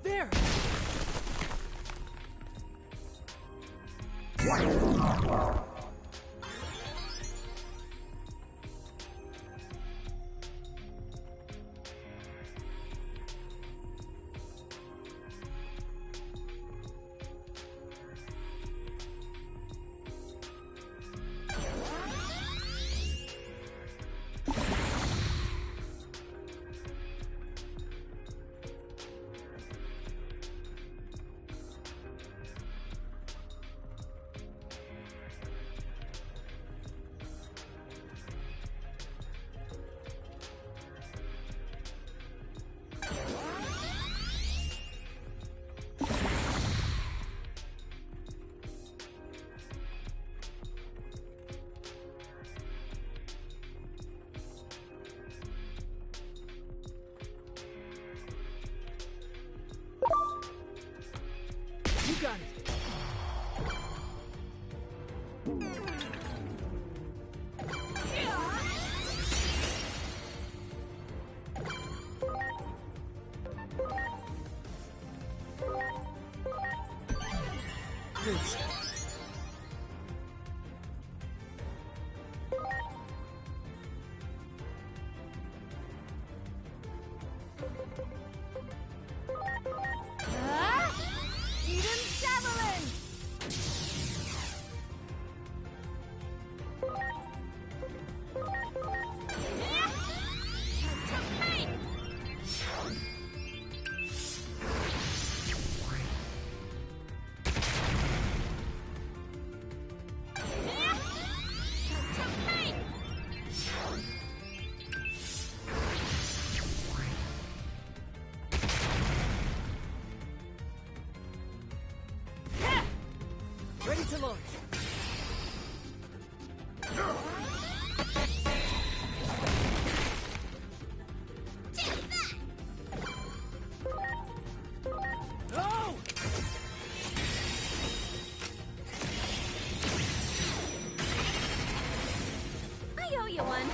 There! You got it. Thanks. Ready to launch. No! I owe you one.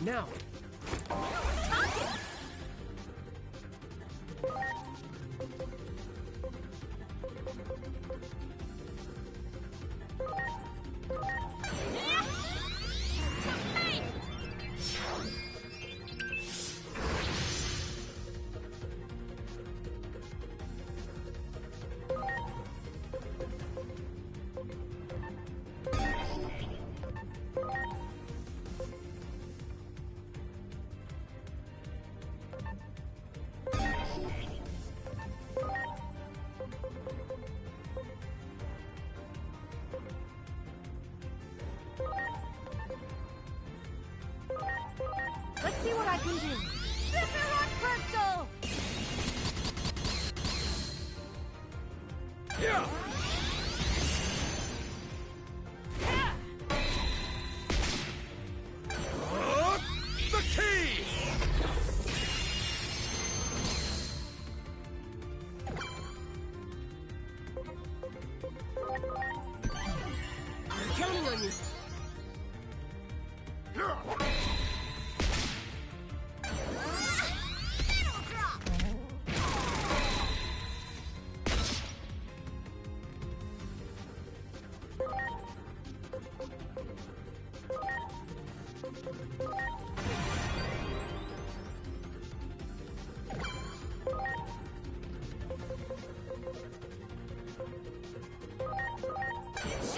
Now. see what I can do. Sephiroth Crystal! Yeah! The key! I'm counting on you.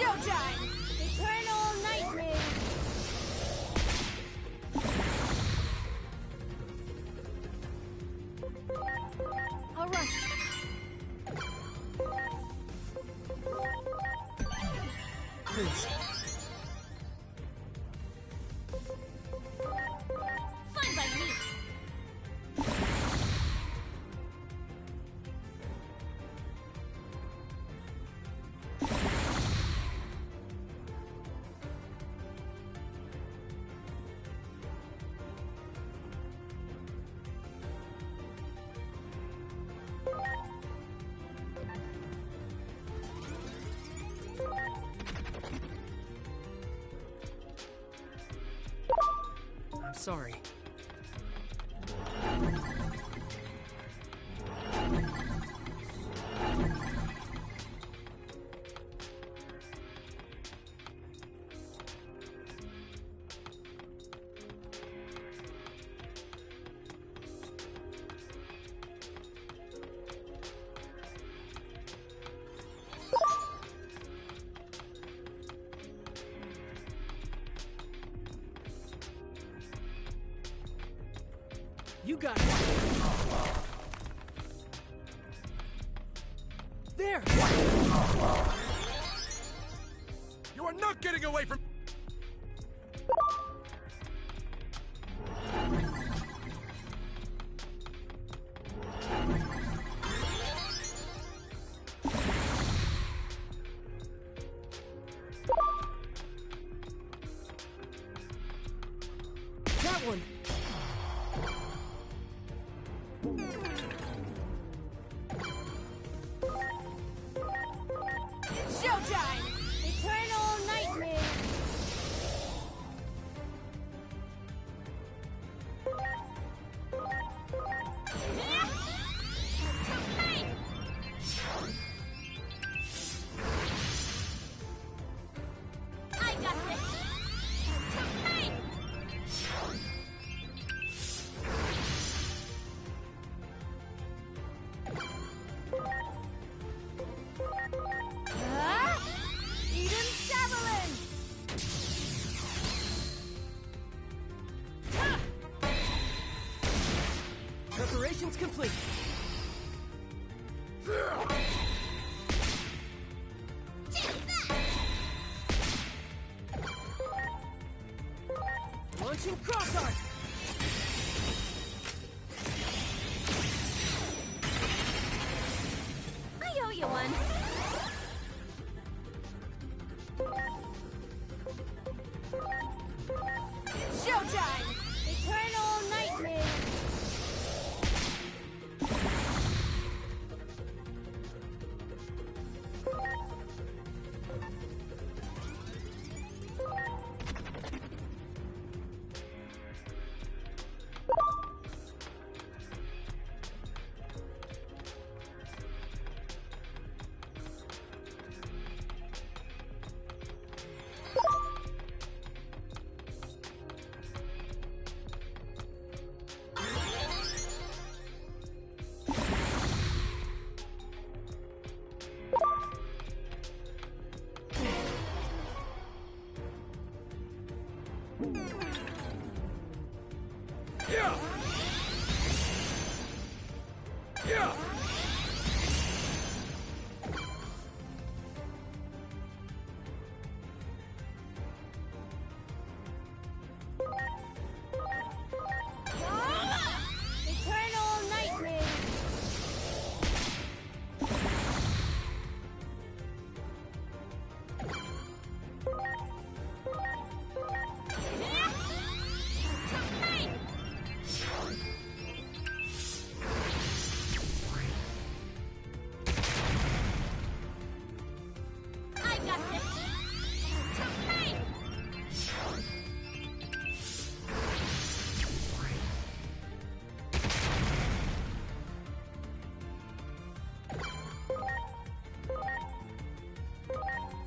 Showtime! Eternal Nightmare! All right. Please. Fine by me. I'm sorry. You got it. There! You are not getting away from... That one! Showtime! Eternal Nightmare! I got this! Eden Javelin! Preparations complete. Launching cross art. I owe you one. Showtime! Eternal Nightmare!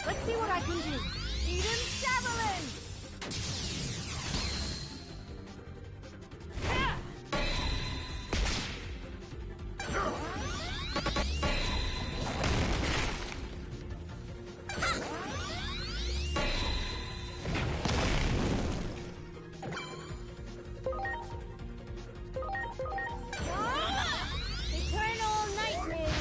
Let's see what I can do. Eden's Javelin! Eternal Nightmare!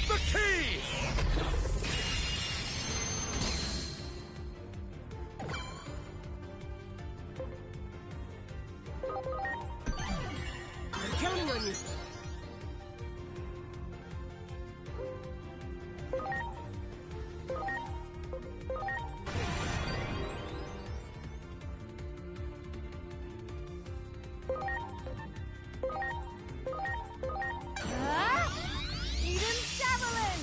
The key! I'm counting on you. Eden's Javelin!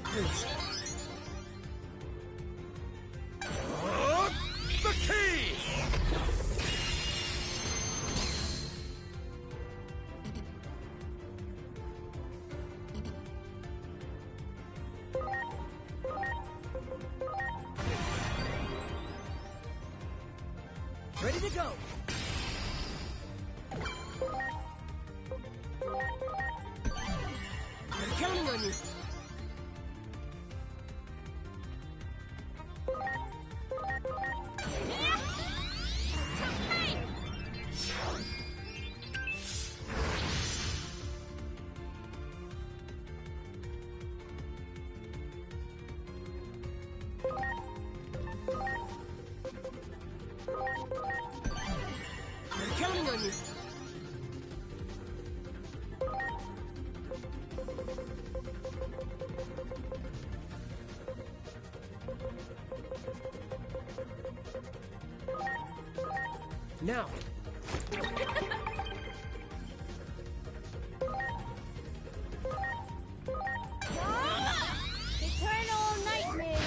Please. The key! Ready to go. I'm counting on you. I'm counting on you. Now. Eternal Nightmare!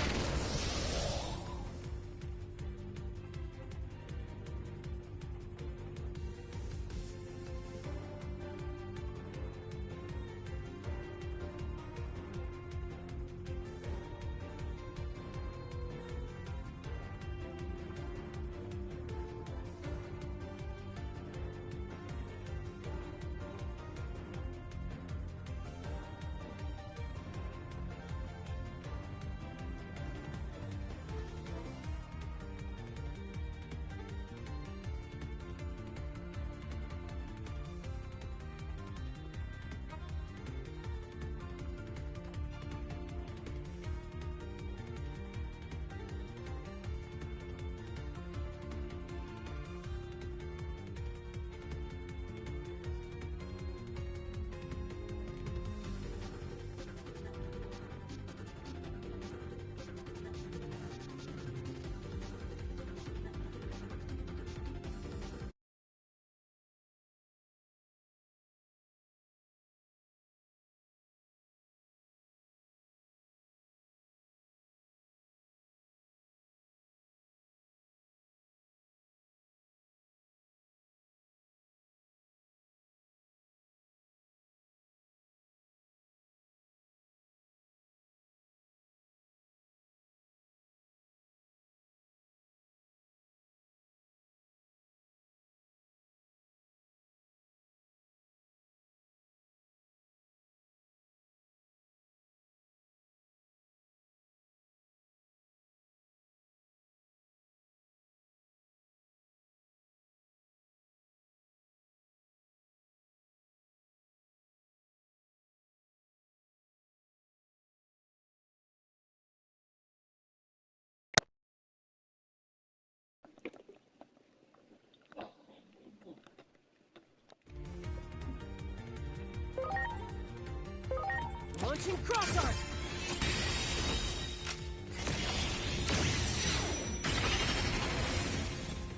Launching cross arc.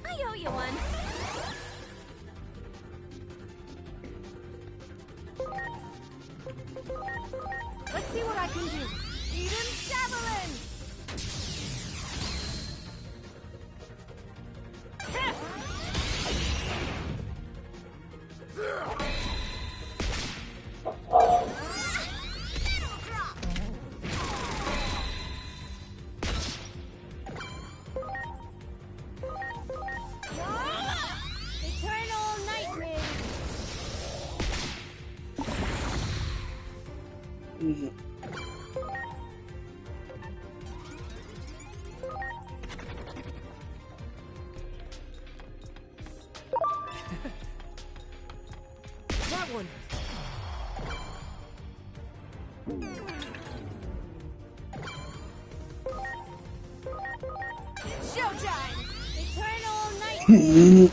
I owe you one. Let's see what I can do. Eden Javelin! Eternal Nightmare! That one. Showtime! Eternal Nightmare!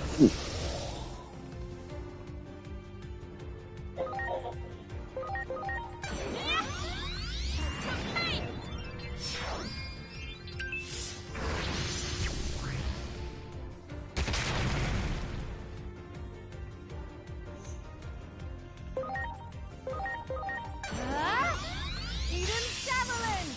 Eden Javelin!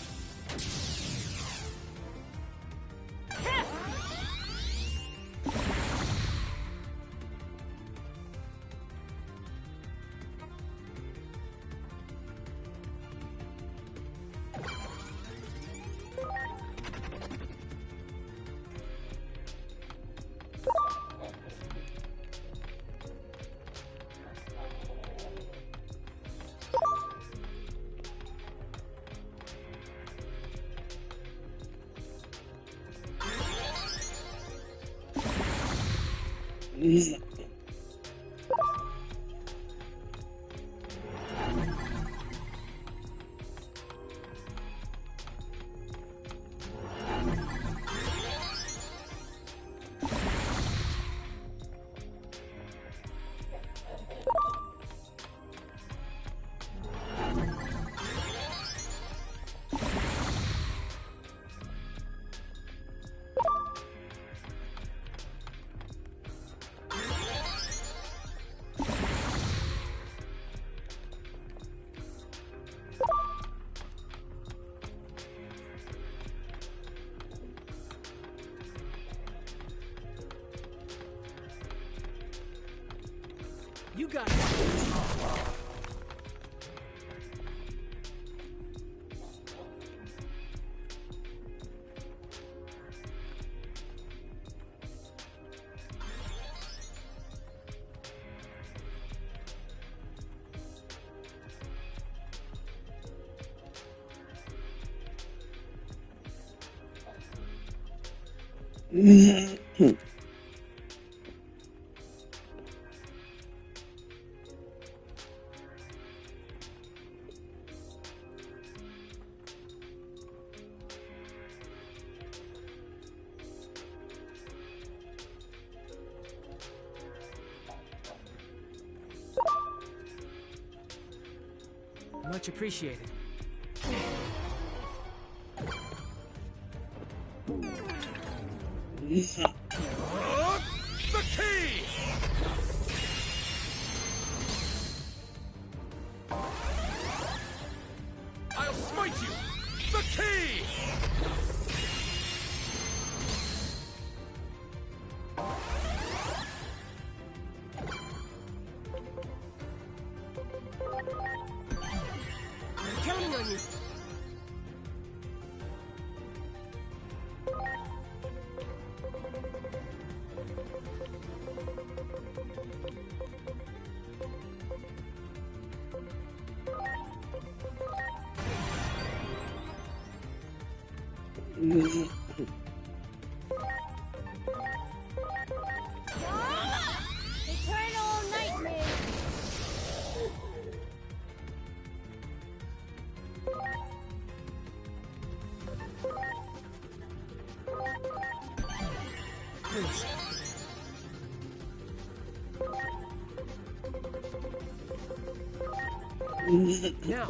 You got it. Much appreciated. The key! I'll smite you! The key! I'm counting on you. Eternal Nightmare! Please. Now.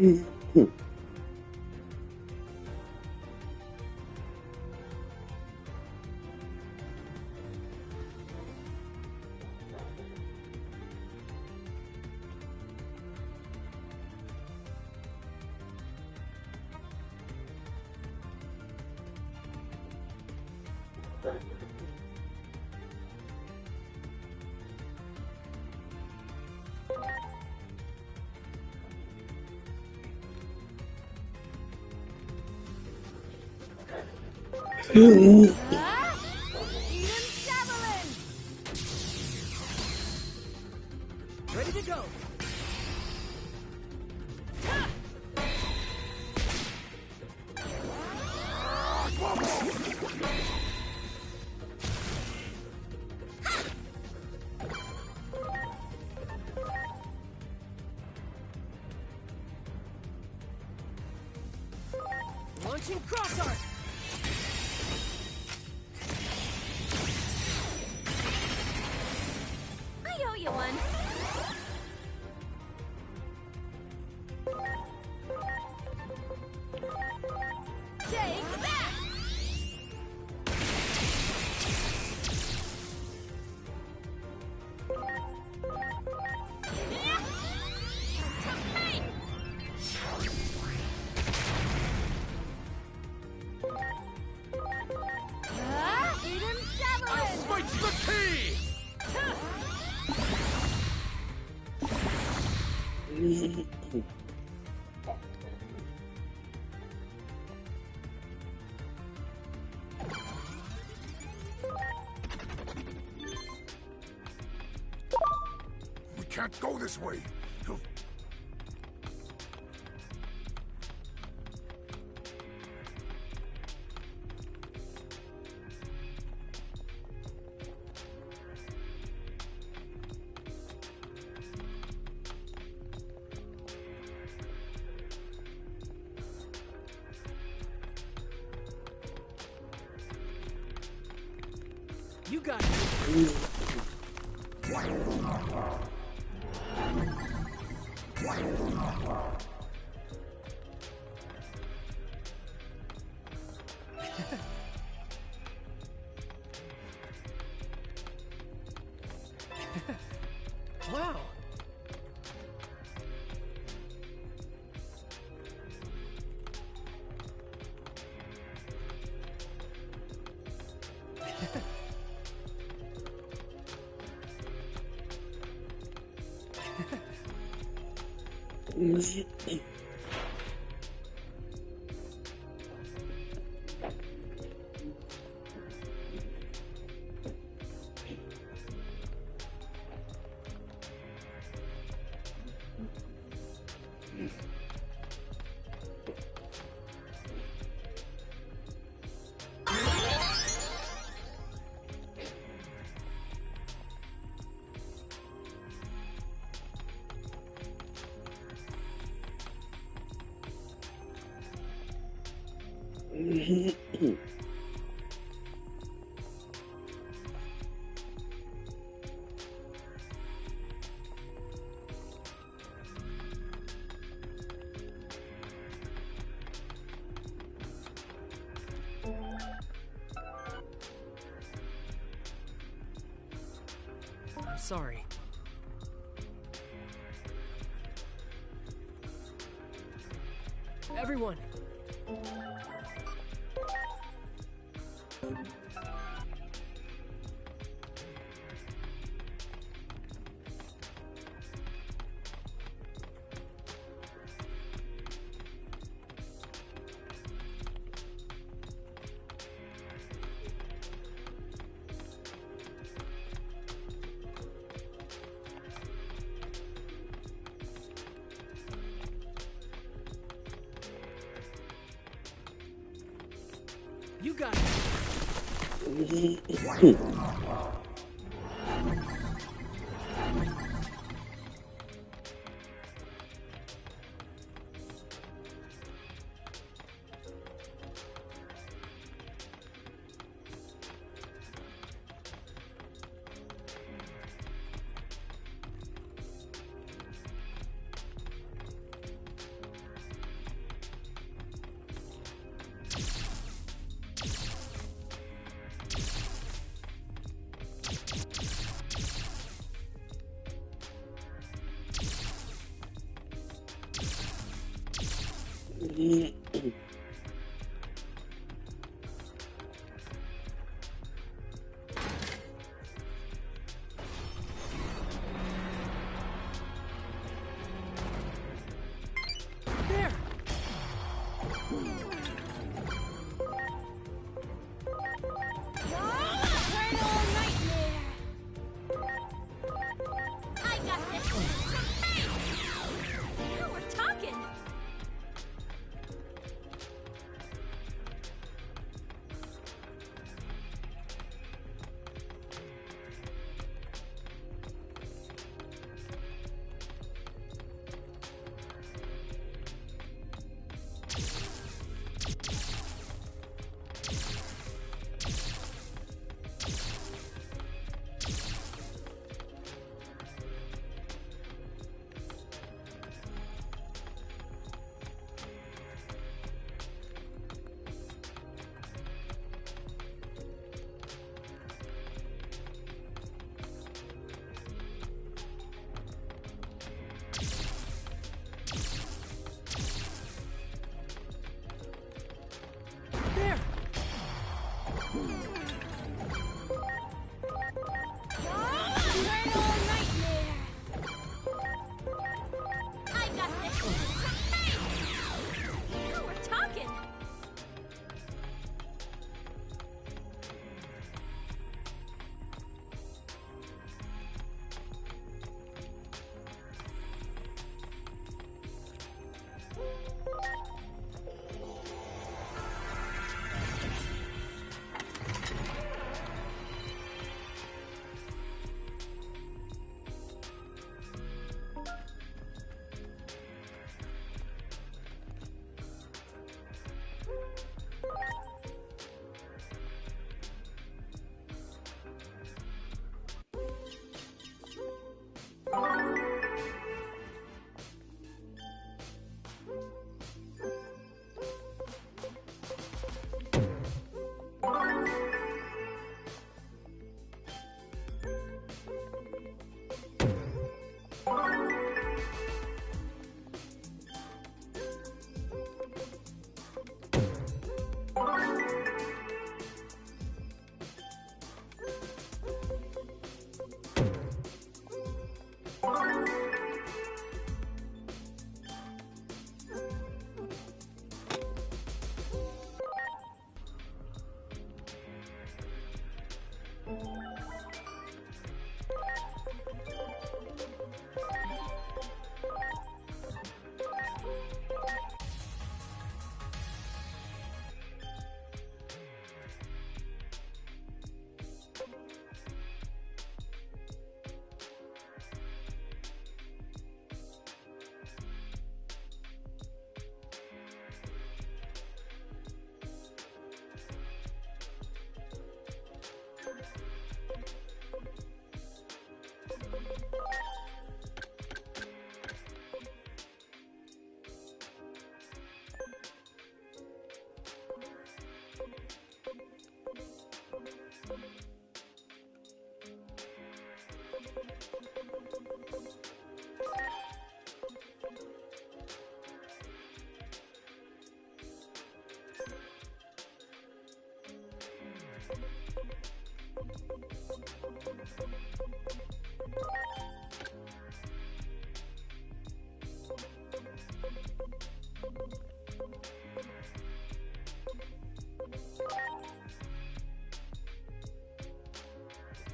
Eden Javelin! Ready to go. Launching cross art. I owe you one. Take that! Yeah. To me! Eden I'll Javelin! smite the key! We can't go this way. He'll... You got it. Wow. I'm sorry. Everyone. You got it. There! Eternal nightmare! I got this! Now we're talking! There! Eternal nightmare! I got this!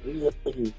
Now we're talking!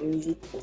injusto.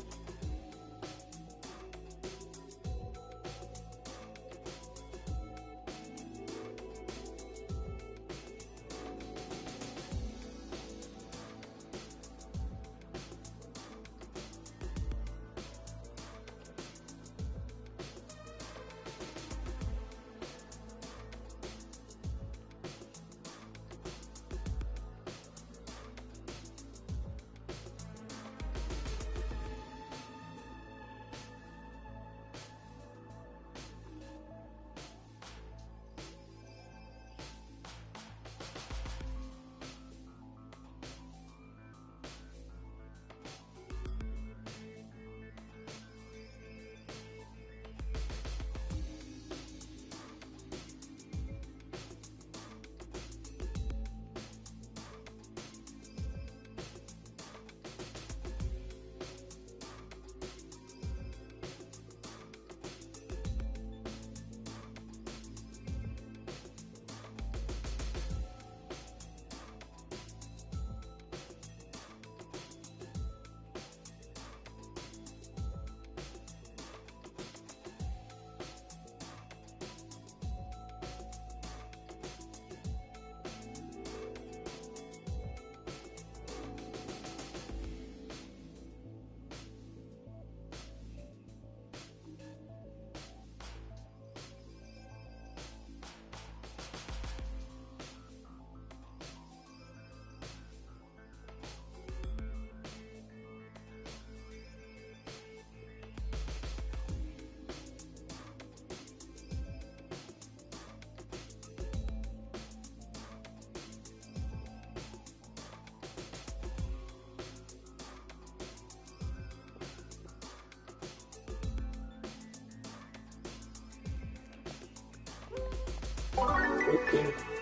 Ok.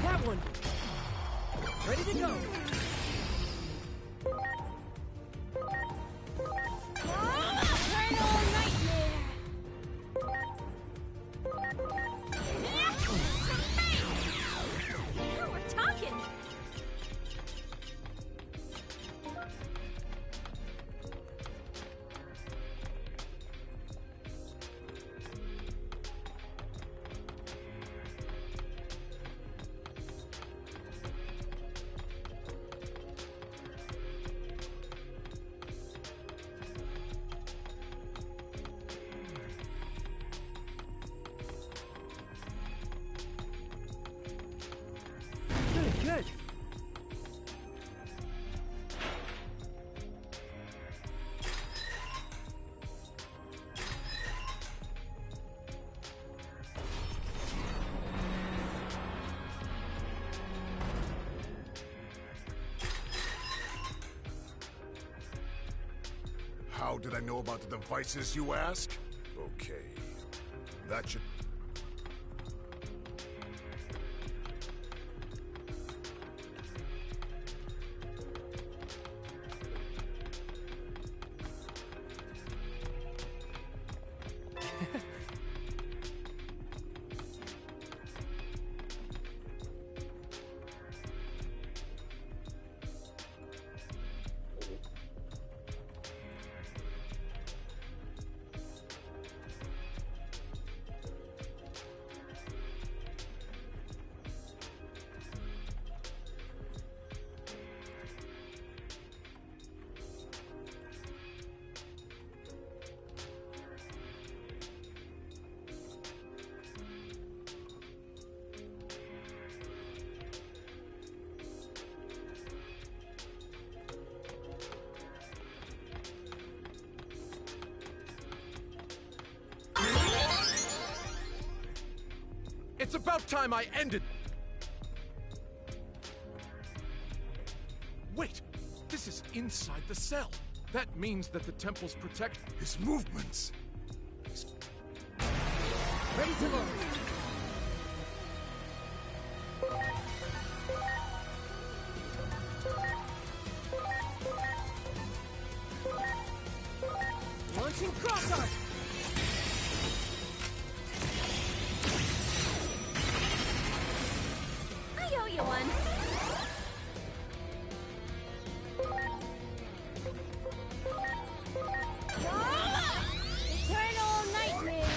That one. Ready to go. Eternal nightmare! Now we're talking! Good. How did I know about the devices, you ask? Okay. That should... It's about time I ended... Wait! This is inside the cell. That means that the temple's protect... His movements. Ready to load. Launching cross arc. I owe you one. Eternal nightmare.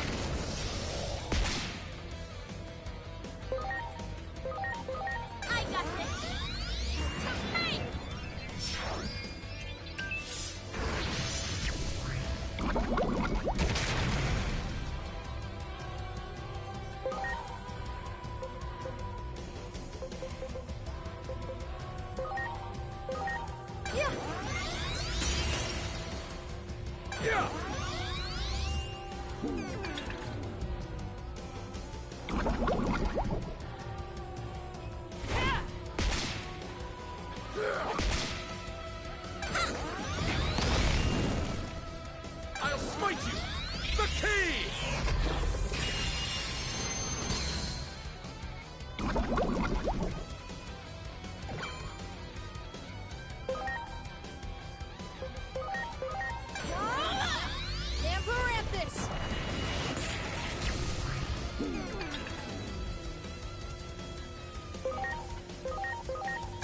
I got this. Hey! Yeah. Yeah! I'll smite you! The key! Never at this.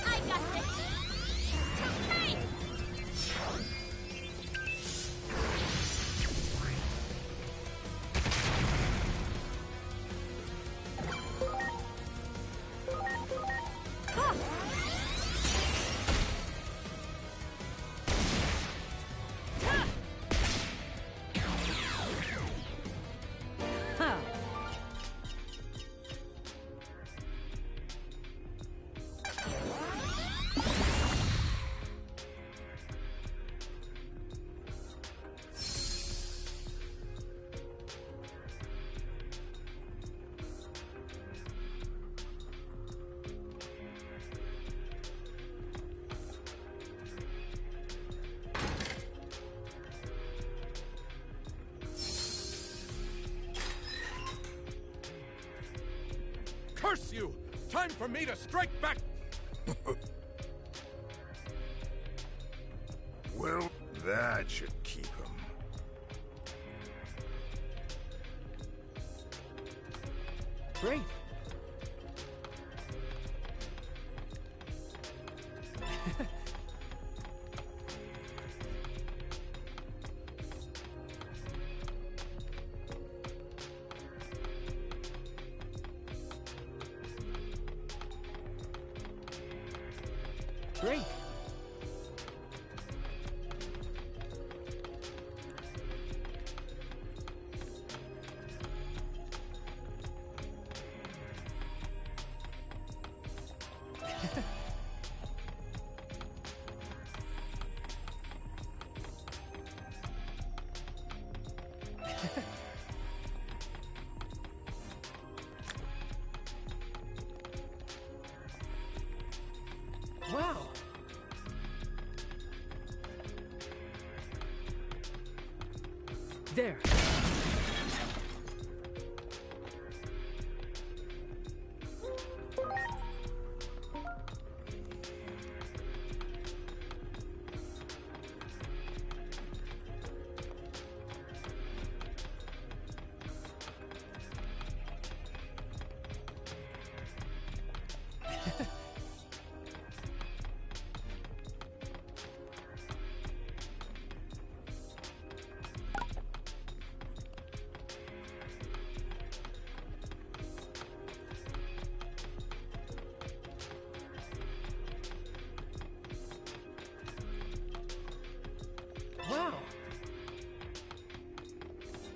I got this. Hey! Ha! Curse you! Time for me to strike back! Well, that should keep him. Great. Great. Wow. There. Wow.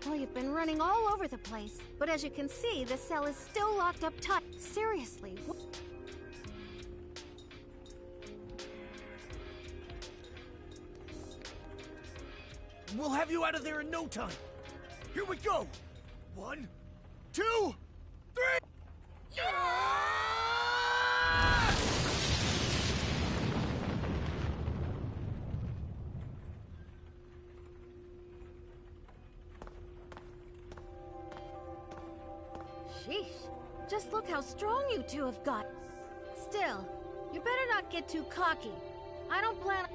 Well, you've been running all over the place. But as you can see, the cell is still locked up tight. Seriously. We'll have you out of there in no time. Here we go. 1, 2, 3. Sheesh. Just look how strong you two have got. Still, you better not get too cocky. I don't plan...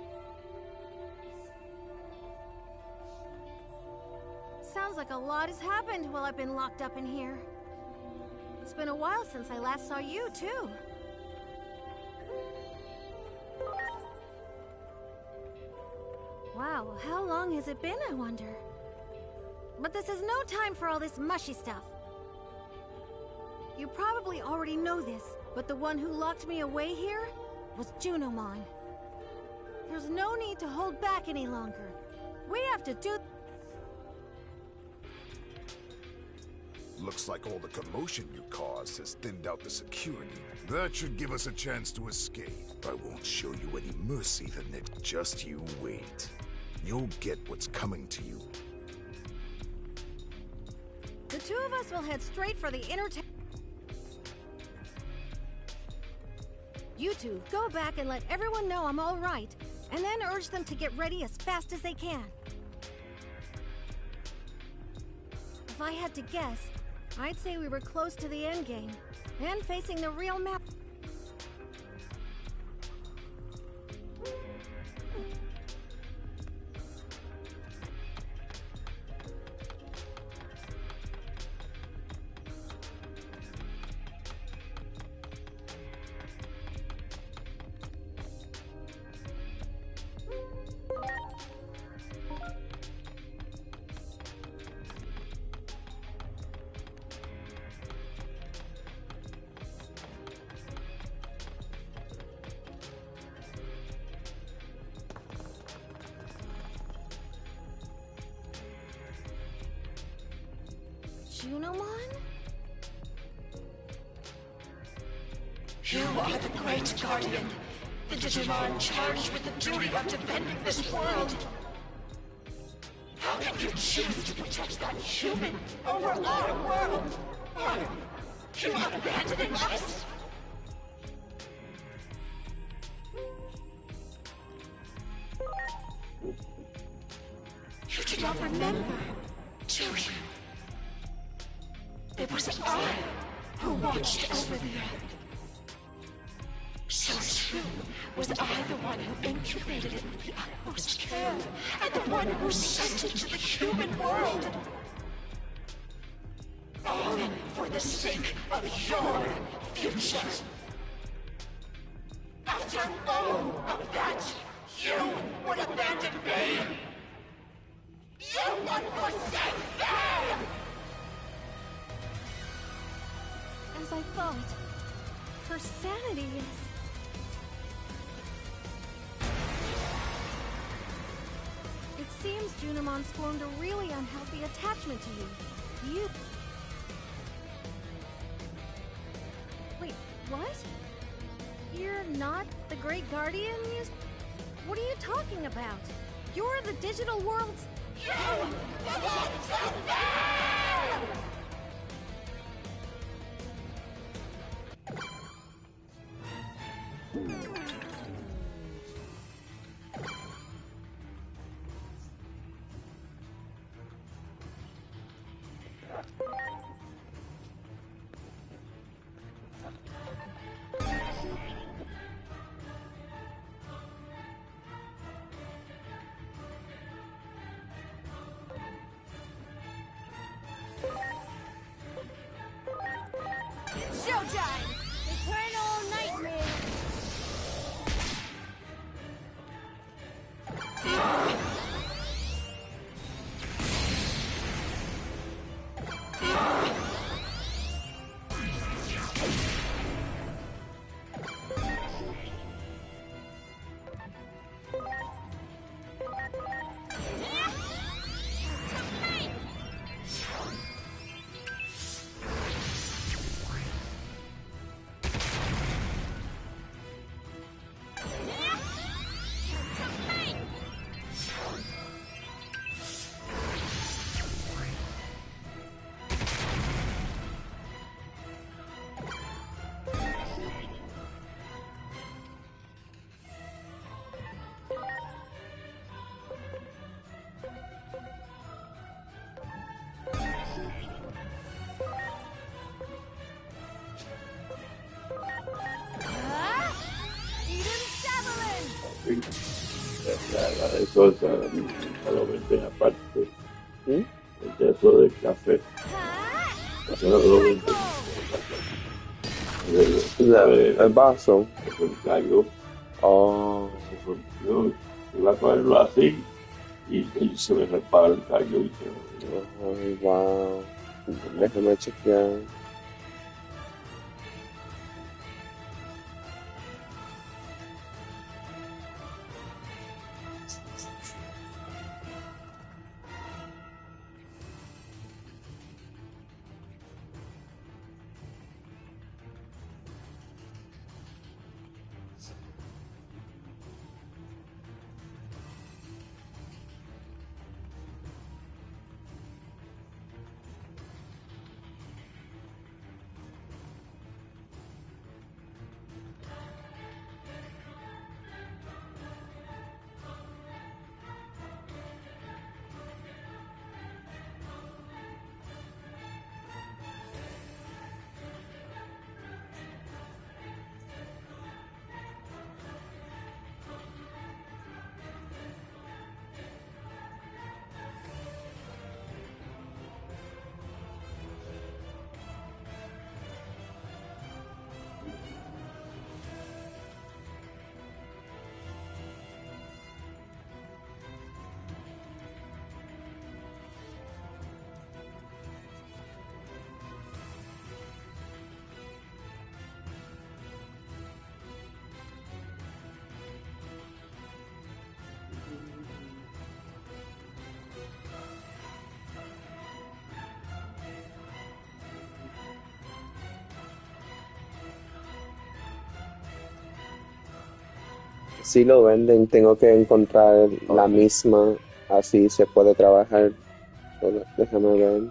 Sounds like a lot has happened while I've been locked up in here. It's been a while since I last saw you, too. Wow, how long has it been, I wonder? But this is no time for all this mushy stuff. You probably already know this, but the one who locked me away here was Junimon. There's no need to hold back any longer. We have to do... Looks like all the commotion you caused has thinned out the security. That should give us a chance to escape. I won't show you any mercy, the next. Just you wait. You'll get what's coming to you. The two of us will head straight for the inner town. You two, go back and let everyone know I'm all right, and then urge them to get ready as fast as they can. If I had to guess, I'd say we were close to the endgame, and facing the real map. Junimon? You are the Great Guardian, the Digimon charged with the duty of defending this world. How can you choose to protect that human over our world? Are you abandoning us? You do not remember, do you? It was I who watched over the earth. So too was I the one who incubated it with the utmost care, and the one who sent it to the human world. All for the sake of your future. After all of that, you would abandon me. You would forsake me! As I thought, her sanity is... It seems Junimon's formed a really unhealthy attachment to you. You... Wait, what? You're not the Great Guardian? What are you talking about? You're the digital world's... You belong to me! It's showtime! Eternal nightmare! Sí. Eso es, lo venden aparte. ¿Mm? Eso del café. Eso no lo venden. El vaso. Es el callo. Oh, Yo iba a cogerlo así y se me repara el callo y se ay, wow. Déjame chequear. Si lo venden, tengo que encontrar la misma, así se puede trabajar. Déjame ver.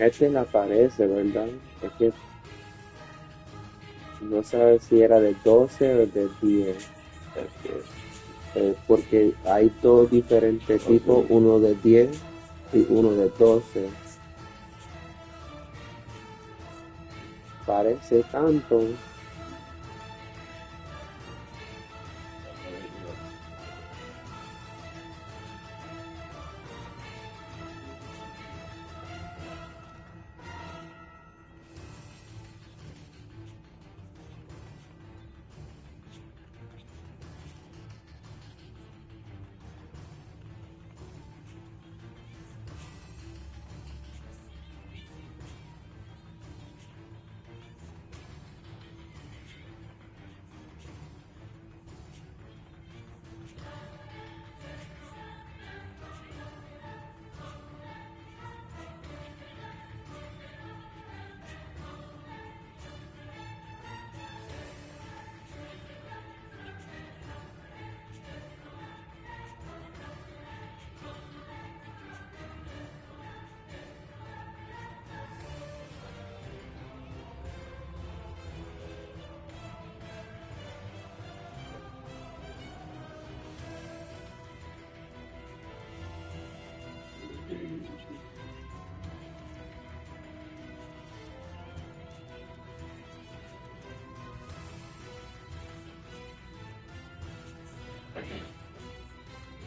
Este le aparece, ¿verdad? Es que no sabe si era de 12 o de 10. Este, Porque hay dos diferentes tipos, uno de 10 y uno de 12. Parece tanto.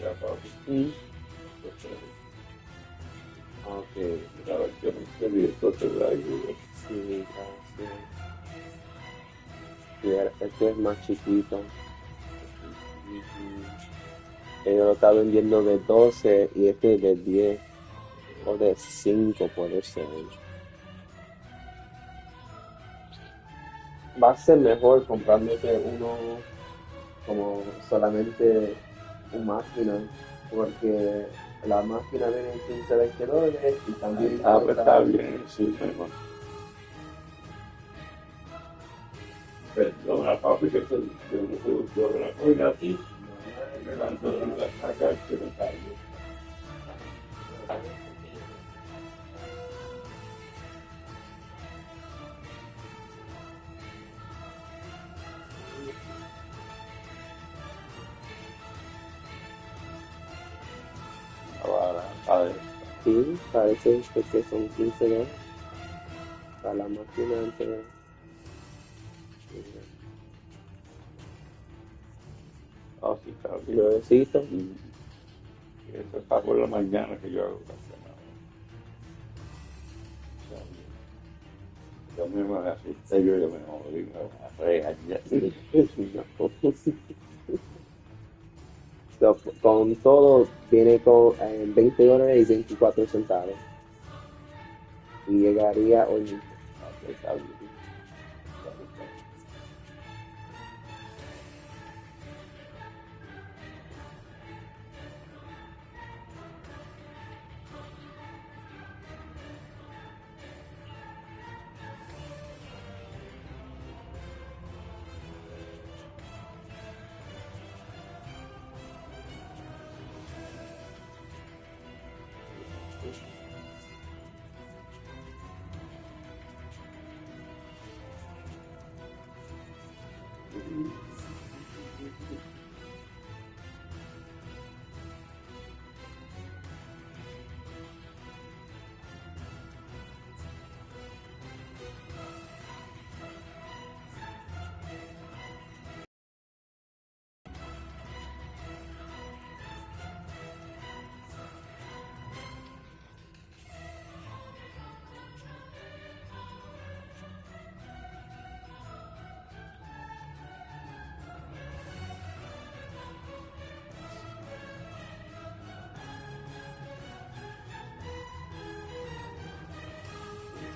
ya, papi. Mm, Pues, ok, la versión serie, entonces la ayuda. sí, gracias. Sí, este es más chiquito. Ujú. Ellos lo está vendiendo de 12 y este de 10 o de 5 puede ser. Va a ser mejor comprándote uno como solamente una máquina, porque la máquina viene en $15 y también Pues está cuesta. bien, sí, mejor. Perdona, papi, que yo la coña aquí, me lanzo de la saca que me caigo. Ahora, a ver, Sí, parece que son $15 para la máquina antes. sí, está bien. Nuevecito. Y eso está por la mañana que yo hago café. Yo mismo me asusté, yo me morí, me regañé. So, con todo viene con $20 y 24 centavos. Y llegaría hoy mismo. Está bien.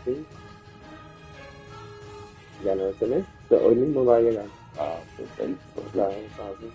¿Sí? Ya no lo tenés. So, hoy mismo va a llegar. Perfecto. Claro, papi.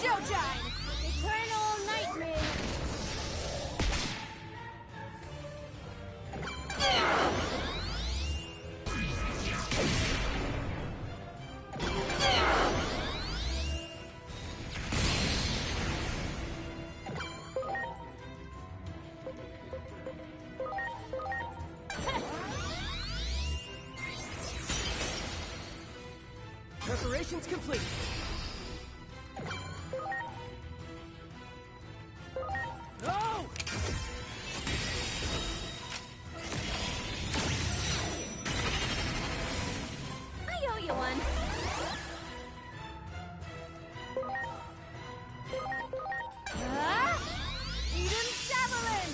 Showtime! Eternal nightmare! Preparations complete. No! I owe you one. Eden Javelin!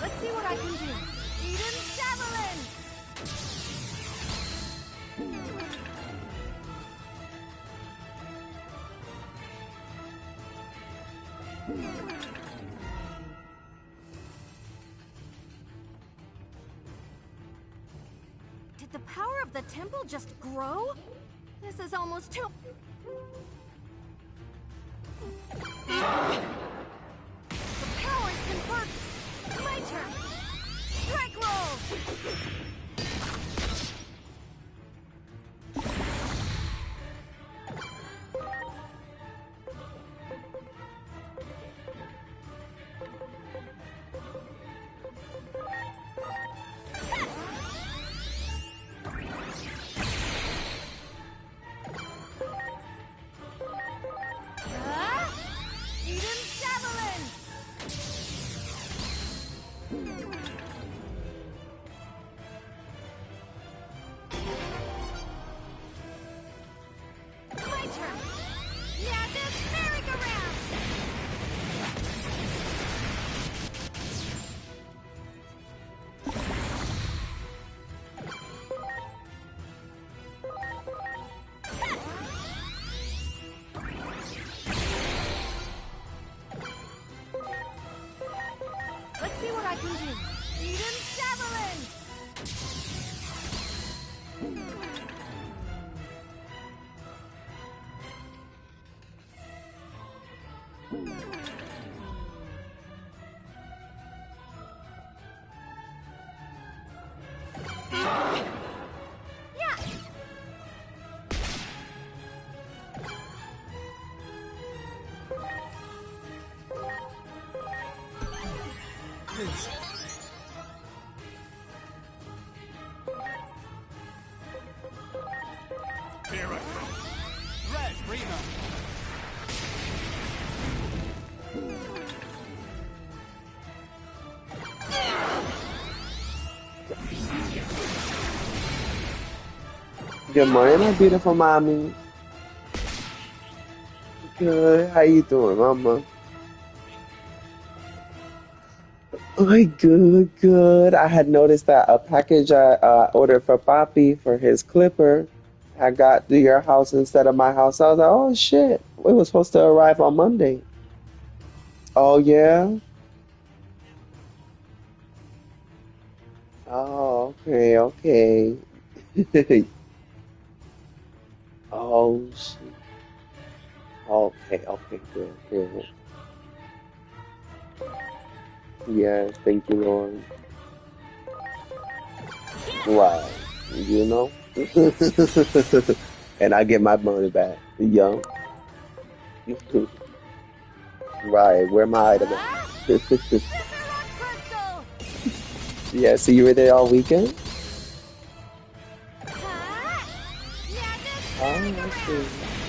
Let's see what I can do. Eden Javelin! Did the power of the temple just grow? This is almost too... The power is converted. My turn. Strike roll. Eden Javelin! My turn! Yeah, this merry-go-round! Let's see what I can do. Eden Javelin! Yeah! Please. Here I come. Red, Rima. Good morning, my beautiful mommy. Good. How you doing, mama? Oh, good, good. I had noticed that a package I ordered for Poppy for his clipper I got to your house instead of my house. I was like, oh shit, it was supposed to arrive on Monday. Oh yeah? Oh, okay, okay. Oh shit. Okay, okay, good, good. Yes, thank you, Lord. Right, you know? and I get my money back. Yo, right, where my item at? Ah! Scissor rock crystal! Yeah, so you were there all weekend? Ah! Now Oh, I see. disintegrate!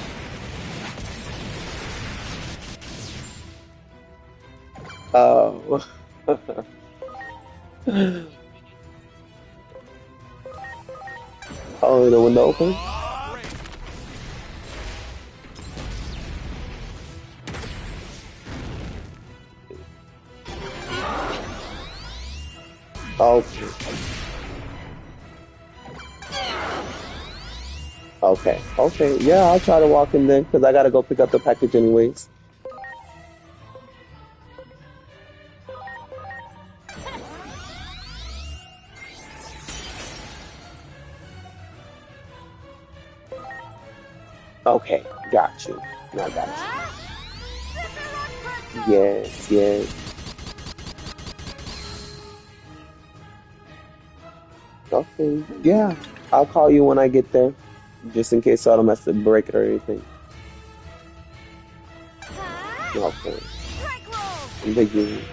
Oh. Oh, the window open? Okay. Okay. Okay. Yeah, I'll try to walk in then, because I gotta go pick up the package anyways. Okay. Got you. I got Ah! Scissor rock you. crystal! Yes, yes. Okay. Yeah. I'll call you when I get there, just in case I don't mess to break it or anything. Ah! Okay. Strike roll! Thank you.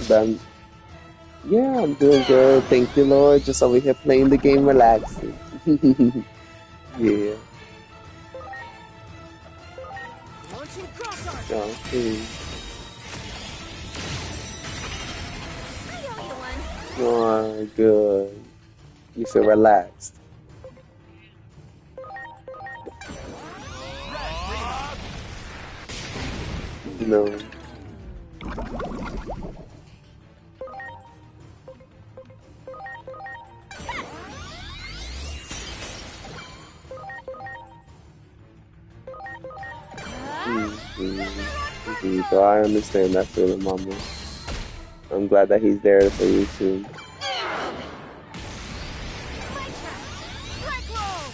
Then, yeah, I'm doing good. Thank you, Lord. Just over here playing the game, relaxing. Yeah. Launching cross arc. Okay. I owe you one. Oh, good. You feel relaxed. No. So I understand that feeling, Mama. I'm glad that he's there for you too. Spike trap! Strike roll!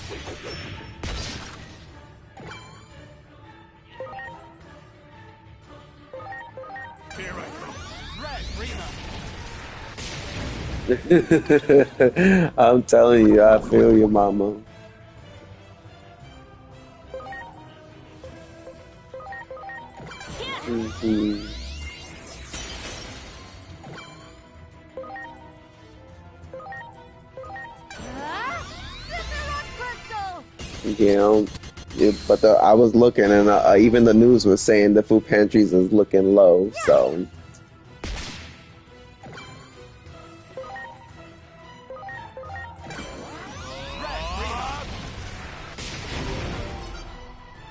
Here I Red Rima. I'm telling you, I feel you, Mama. Hmm. Ah! Scissor rock crystal! You know, but I was looking, and even the news was saying the food pantries is looking low. So,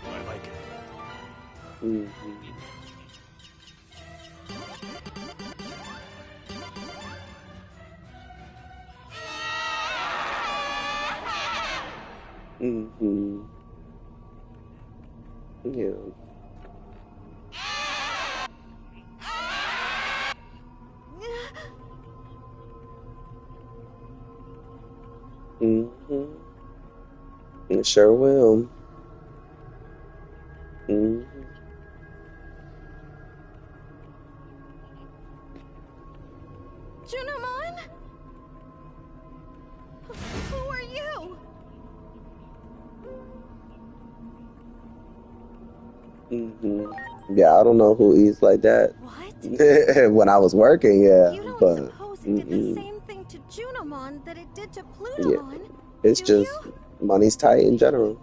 I like it. mhm. Mhm. Yeah. Mhm. It sure will. Mhm. Junimon? Who are you? Mhm. Yeah, I don't know who eats like that. What? When I was working, yeah, You don't but suppose it did the mm-mm. same thing to Junimon that it did to Yeah, Plutomon, it's do you? just money's tight in general.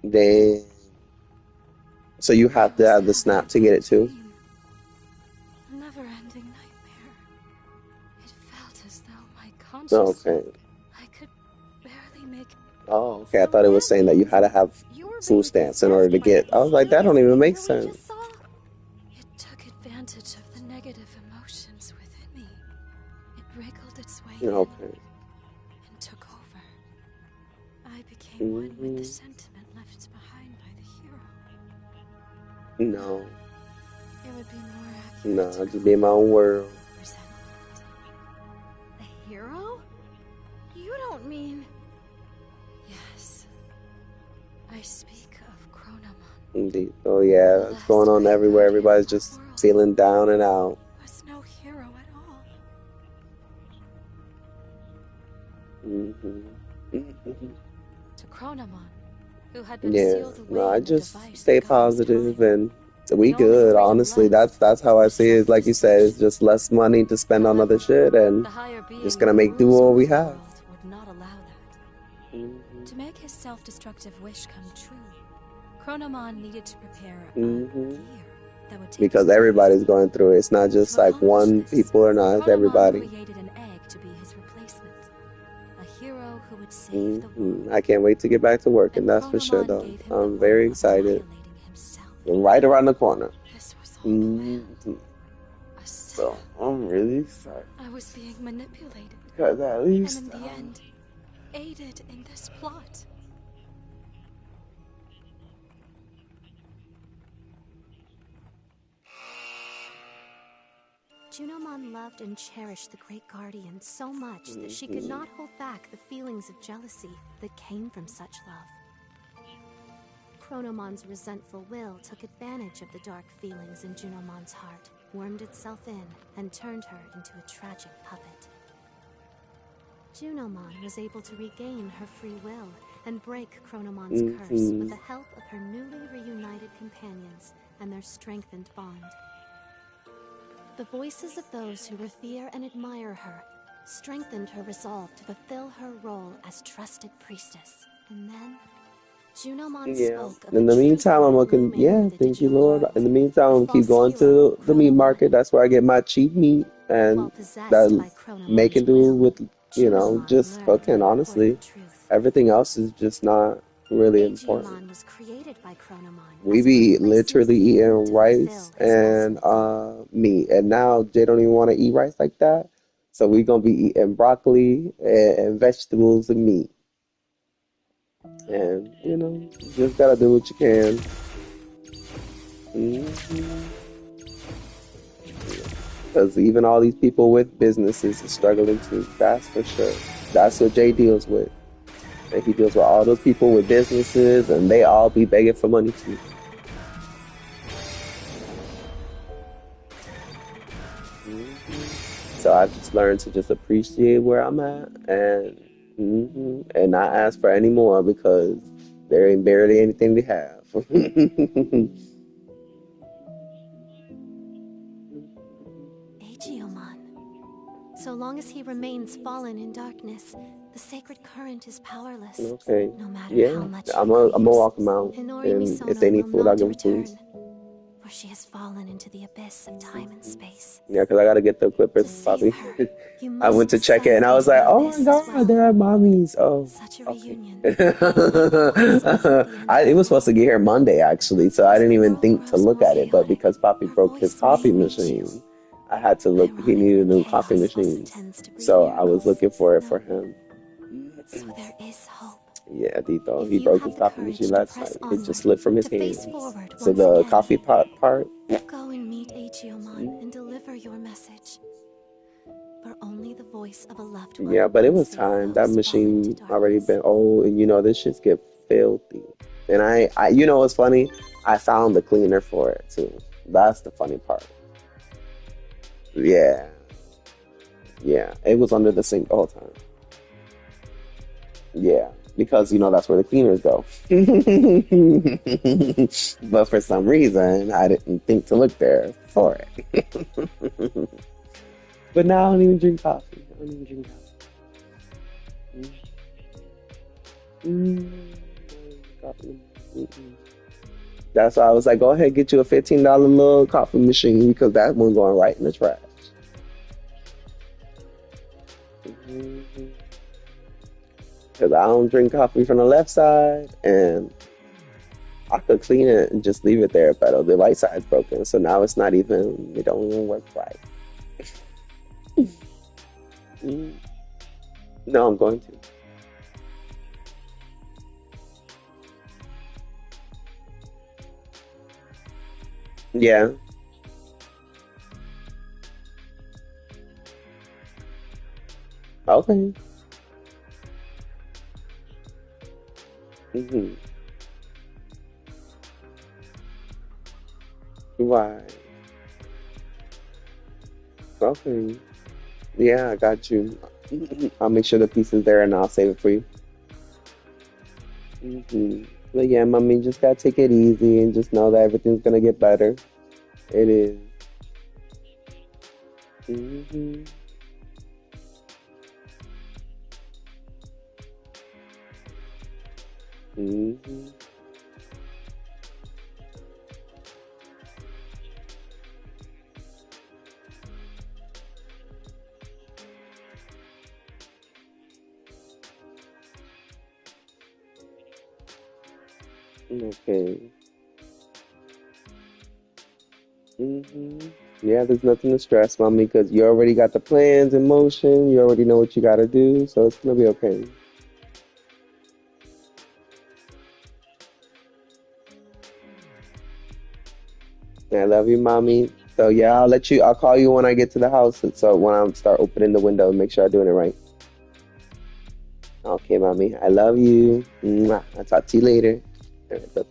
They So you have to have the snap to get it too. A never-ending nightmare. It felt as though my Oh, conscious okay. I could barely make. Oh, okay. I So thought it was that saying that you means had to have you were food being stamps in order to possessed by get. that I was like, that don't mysterious even make figure we sense. just saw? It took advantage of the negative emotions within me. It wriggled its way in Okay. and took over. I became one with Hmm. the sentiment left behind by the hero. No, It would be more accurate no, to I just call be in my it own world. resentment. A hero? You don't mean... I speak of Chronomon, Indeed. Oh yeah, the it's going last on great everywhere. guardian Everybody's of our just world, feeling down and out. was no hero at all. Hmm. Hmm. To Chronomon, who had been Yeah. sealed No, away I in the just device stay that governs positive time, and we the only good. freedom Honestly, left that's how I was see it. Like you said, it's self-destruction. just less money to spend on other However, shit, and the higher just being gonna who make do rules what over we the have. world would not allow that. Hmm. To make his self-destructive wish come true, Chronomon needed to prepare a Hmm. gear that would take his Because place. everybody's going through it. It's not To just like accomplish one this, people or not. It's Chronomon everybody. created an egg to be his replacement, a hero who would save the world. I can't wait to get back to working. And That's for sure, Chronomon though. gave him the I'm role very of excited. annihilating himself. Right around the corner. This was all Hmm. planned. A So setup. I'm really excited I was being manipulated, because at and least in the end, aided in this plot. Junomon loved and cherished the Great Guardian so much that she could not hold back the feelings of jealousy that came from such love. Chronomon's resentful will took advantage of the dark feelings in Junomon's heart, wormed itself in, and turned her into a tragic puppet. Junomon was able to regain her free will and break Chronomon's curse with the help of her newly reunited companions and their strengthened bond. The voices of those who revere and admire her strengthened her resolve to fulfill her role as trusted priestess. And then, Junomon spoke of In the the truth meantime, I'm looming yeah. over the Thank you, digital Lord. world. In the meantime, A I'm keep false going hero, to the meat Chronomon. market. That's where I get my cheap meat While and possessed that by Chronomon's making do will, with Junomon just learned cooking. an Honestly, important truth. everything else is just not really important. Aegeomon was created by Chronomon We as a be replacement literally human eating to rice fulfill his and ultimate goal. meat, and now they don't even want to eat rice like that. So we gonna be eating broccoli and vegetables and meat, and you just gotta do what you can. Because even all these people with businesses are struggling too. That's for sure. That's what Jay deals with, and he deals with all those people with businesses, and they all be begging for money too. So I just learned to just appreciate where I'm at and not ask for any more because there ain't barely anything to have. Aegeomon. So long as he remains fallen in darkness, the sacred current is powerless, Okay. no matter Yeah. how much I'm he gonna grieves. walk them out. Hinori And if they Misono need will food, I'll not give them food. return, for she has fallen into the abyss of time and space. Yeah, because I gotta get the To clippers, save Bobby. her, you I went must to check it and descend I was into like, the oh my abyss as God, well. they're at mommy's. Oh, Such a okay. reunion might always mark the end of It the was supposed to world. get here Monday actually, so I As didn't the even world think to grows look more at it. But chaotic, because Poppy her broke his voice may coffee reach you. machine, I had to look. He Ironically, needed a new coffee chaos also machine, tends to breed so I was miracles, looking for you it for know? him. So there is hope. Yeah, Dito, If he you broke have his the coffee machine courage to last press night. It just onward, slipped from his to face hands. forward So once the again, coffee pot part. go and meet Aegeomon and deliver your message. For only the voice of a loved one Yeah, but it can was save time. That those fallen to machine already darkness. been old, and this shit get filthy. And what's funny? I found the cleaner for it too. That's the funny part. Yeah, yeah. It was under the sink the whole time. Yeah, because that's where the cleaners go. But for some reason, I didn't think to look there for it. But now I don't even drink coffee. I don't even drink coffee. Coffee. Mm-mm. That's why I was like, go ahead, get you a $15 little coffee machine because that one going right in the trash. Because I don't drink coffee from the left side, and I could clean it and just leave it there, but the right side's broken, so now it don't even work right. Mm. No, I'm going to. Yeah. Okay. Hmm. Why? Okay. Yeah, I got you. I'll make sure the piece is there and I'll save it for you. But yeah, mommy, just gotta take it easy and just know that everything's gonna get better. It is. Mm-hmm. Mm-hmm. Okay. Yeah, there's nothing to stress, mommy, because you already got the plans in motion. You already know what you gotta do, so it's gonna be okay. I love you, mommy. So yeah, I'll let you. I'll call you when I get to the house. So when I start opening the window, make sure I'm doing it right. Okay, mommy. I love you. Mwah. I'll talk to you later. All right, bye.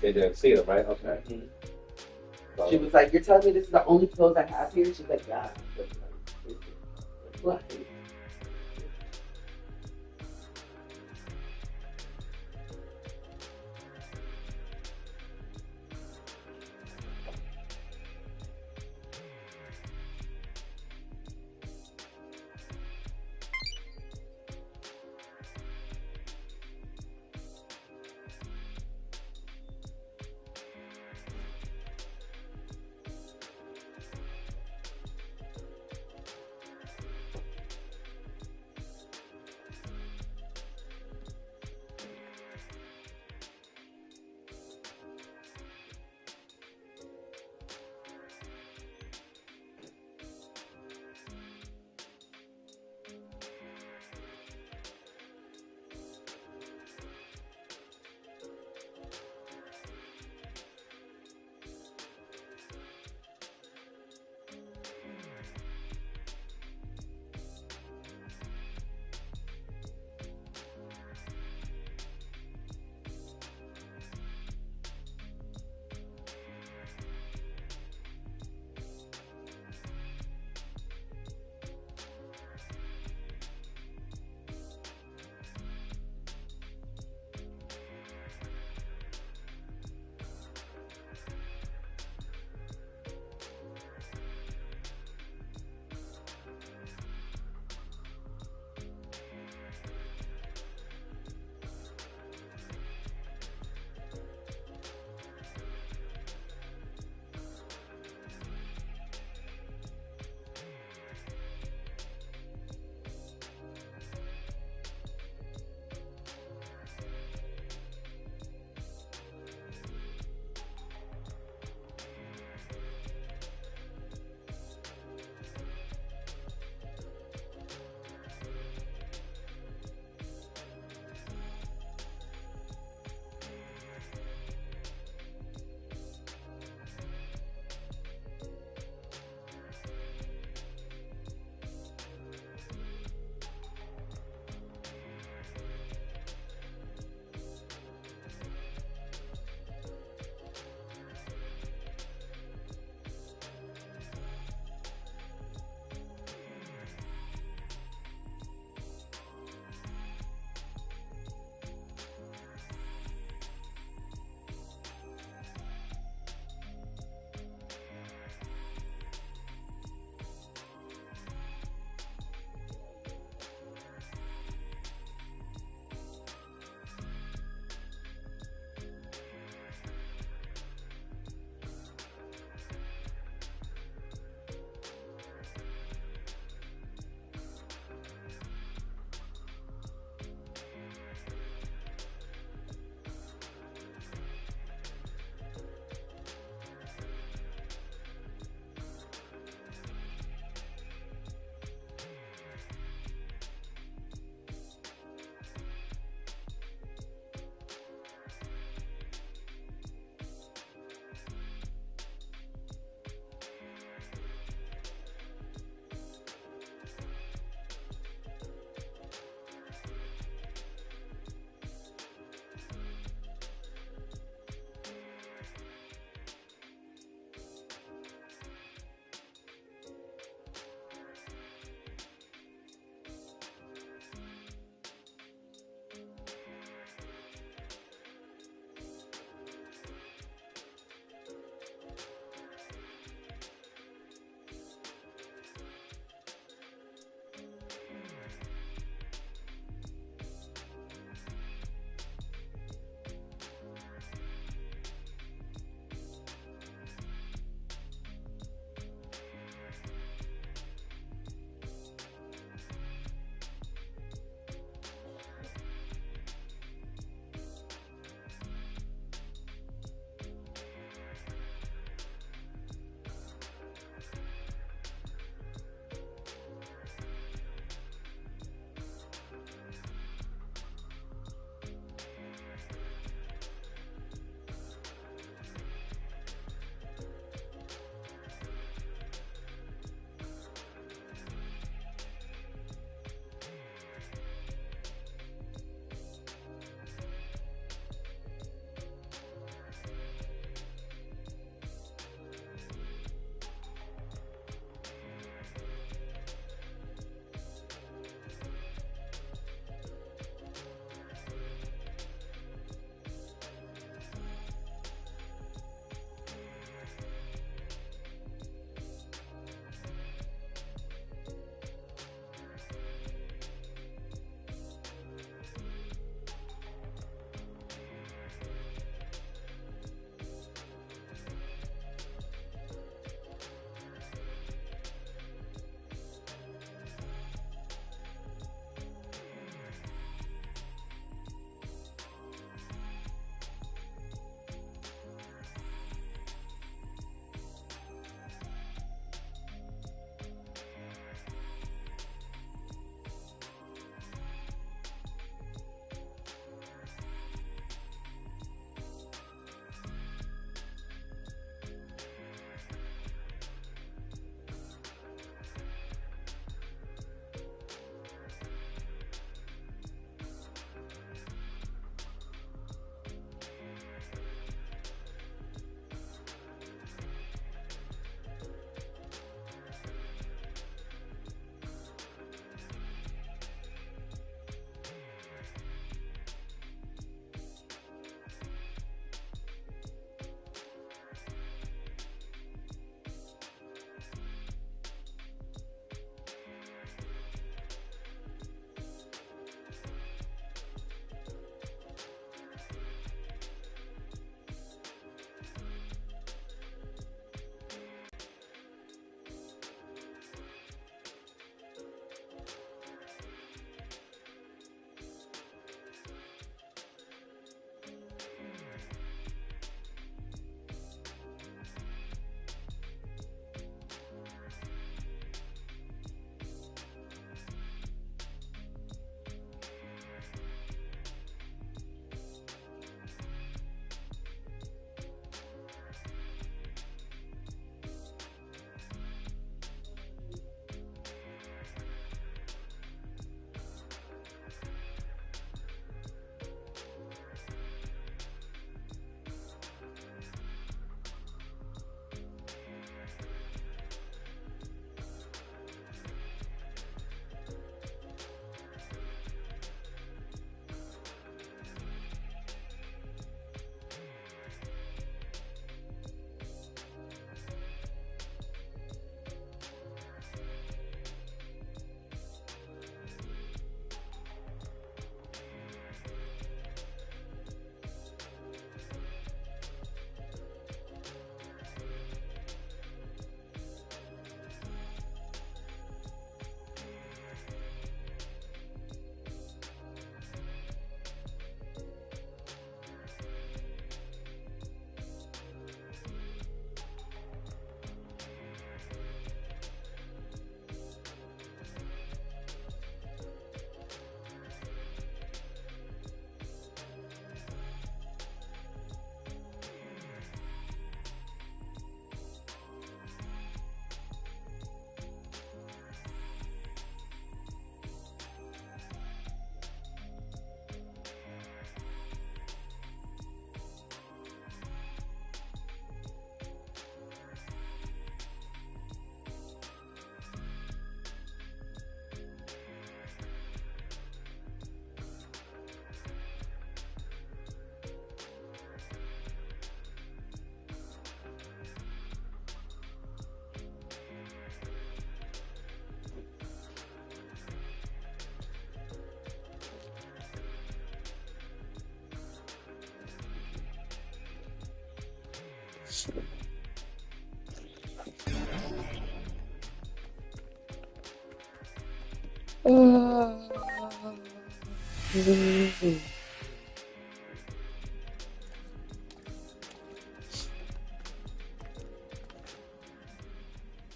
They didn't see them, right? Okay. She was like, "You're telling me this is the only clothes I have here?" She's like, "Yeah." Like,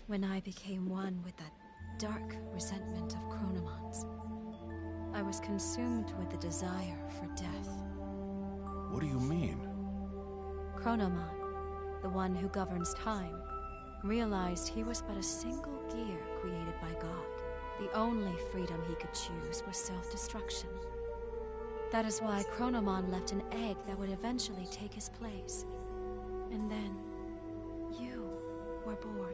When I became one with that dark resentment of Chronomon's, I was consumed with the desire for death. What do you mean? Chronomon, the one who governs time, realized he was but a single gear created by God. The only freedom he could choose was self-destruction. That is why Chronomon left an egg that would eventually take his place. And then, you were born.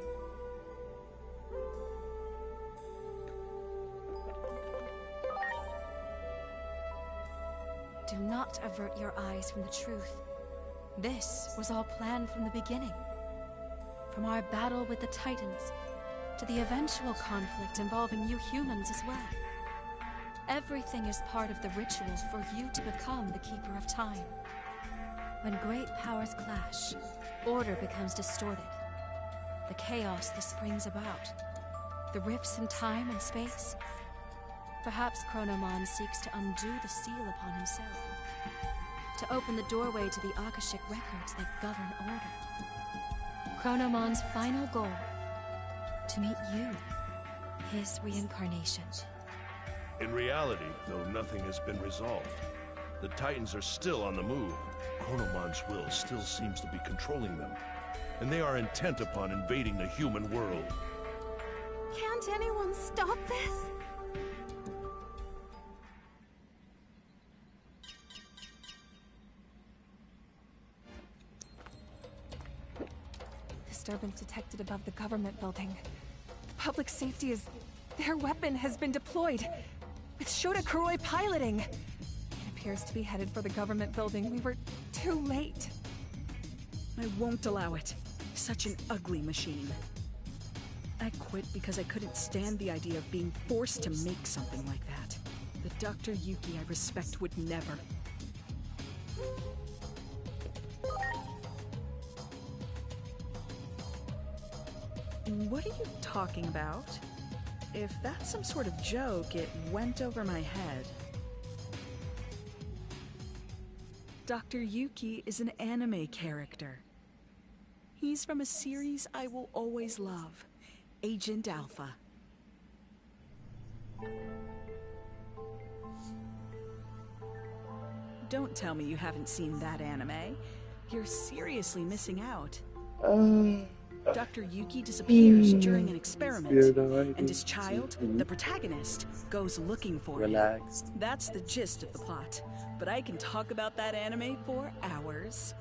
Do not avert your eyes from the truth. This was all planned from the beginning. From our battle with the Titans, to the eventual conflict involving you humans as well. Everything is part of the ritual for you to become the Keeper of Time. When great powers clash, order becomes distorted. The chaos this brings about, the rifts in time and space. Perhaps Chronomon seeks to undo the seal upon himself, to open the doorway to the Akashic records that govern order. Chronomon's final goal, to meet you, his reincarnation. In reality, though nothing has been resolved, the Titans are still on the move. Chronomon's will still seems to be controlling them, and they are intent upon invading the human world. Can't anyone stop this? Disturbance detected above the government building. The public safety is... Their weapon has been deployed, with Shota Kuroi piloting. It appears to be headed for the government building. We were too late. I won't allow it. Such an ugly machine. I quit because I couldn't stand the idea of being forced to make something like that. The Dr. Yuki I respect would never. What are you talking about? If that's some sort of joke, it went over my head. Dr. Yuki is an anime character. He's from a series I will always love, Agent Alpha. Don't tell me you haven't seen that anime. You're seriously missing out. Dr. Yuki disappears during an experiment, and his child, the protagonist, goes looking for him. That's the gist of the plot, but I can talk about that anime for hours.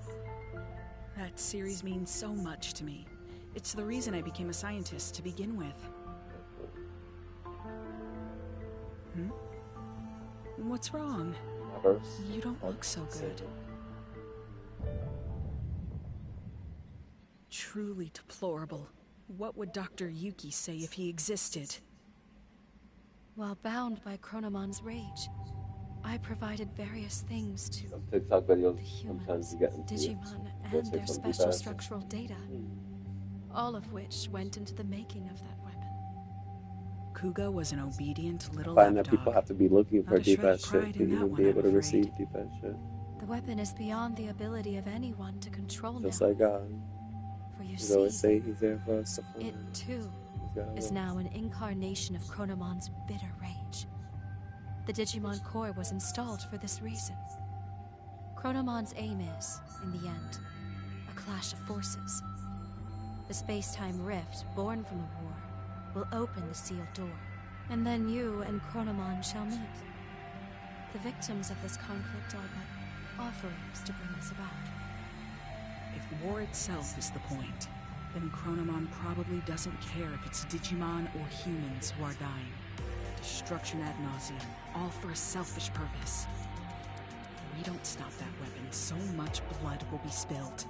That series means so much to me. It's the reason I became a scientist to begin with. What's wrong? You don't look so good. Truly deplorable. What would Dr. Yuki say if he existed? While bound by Chronomon's rage, I provided various things to TikTok videos, the humans, sometimes you get Digimon, and their special structural data, all of which went into the making of that weapon. Kuga was an obedient little find that lapdog. people have to be looking for Not a deep shred of ass shit pride to in that even one, be able to I'm receive afraid. deep ass shit. The weapon is beyond the ability of anyone to control Just now. like God. For you He's always see, say he's there for us to find. it too He's got is us. now an incarnation of Chronomon's bitter rage. The Digimon core was installed for this reason. Chronomon's aim is, in the end, a clash of forces. The space-time rift, born from the war, will open the sealed door, and then you and Chronomon shall meet. The victims of this conflict are but offerings to bring us about. If war itself is the point, then Chronomon probably doesn't care if it's Digimon or humans who are dying. Destruction ad nauseum, all for a selfish purpose. If we don't stop that weapon, so much blood will be spilled.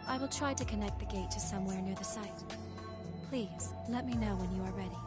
I will try to connect the gate to somewhere near the site. Please, let me know when you are ready.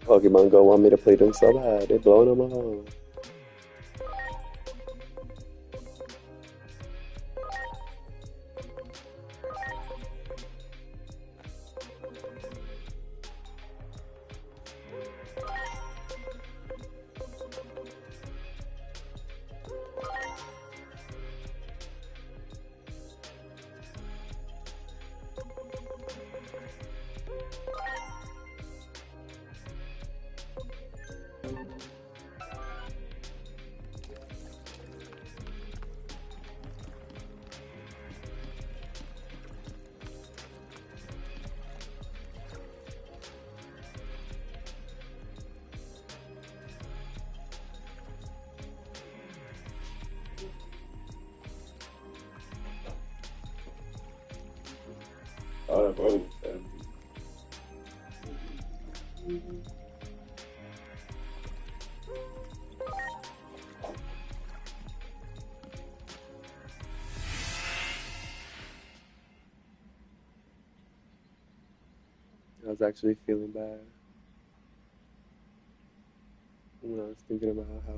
Pokemon Go want me to play them so bad. They're blowing on my home. Oh, that brother. I was actually feeling bad when I was thinking about how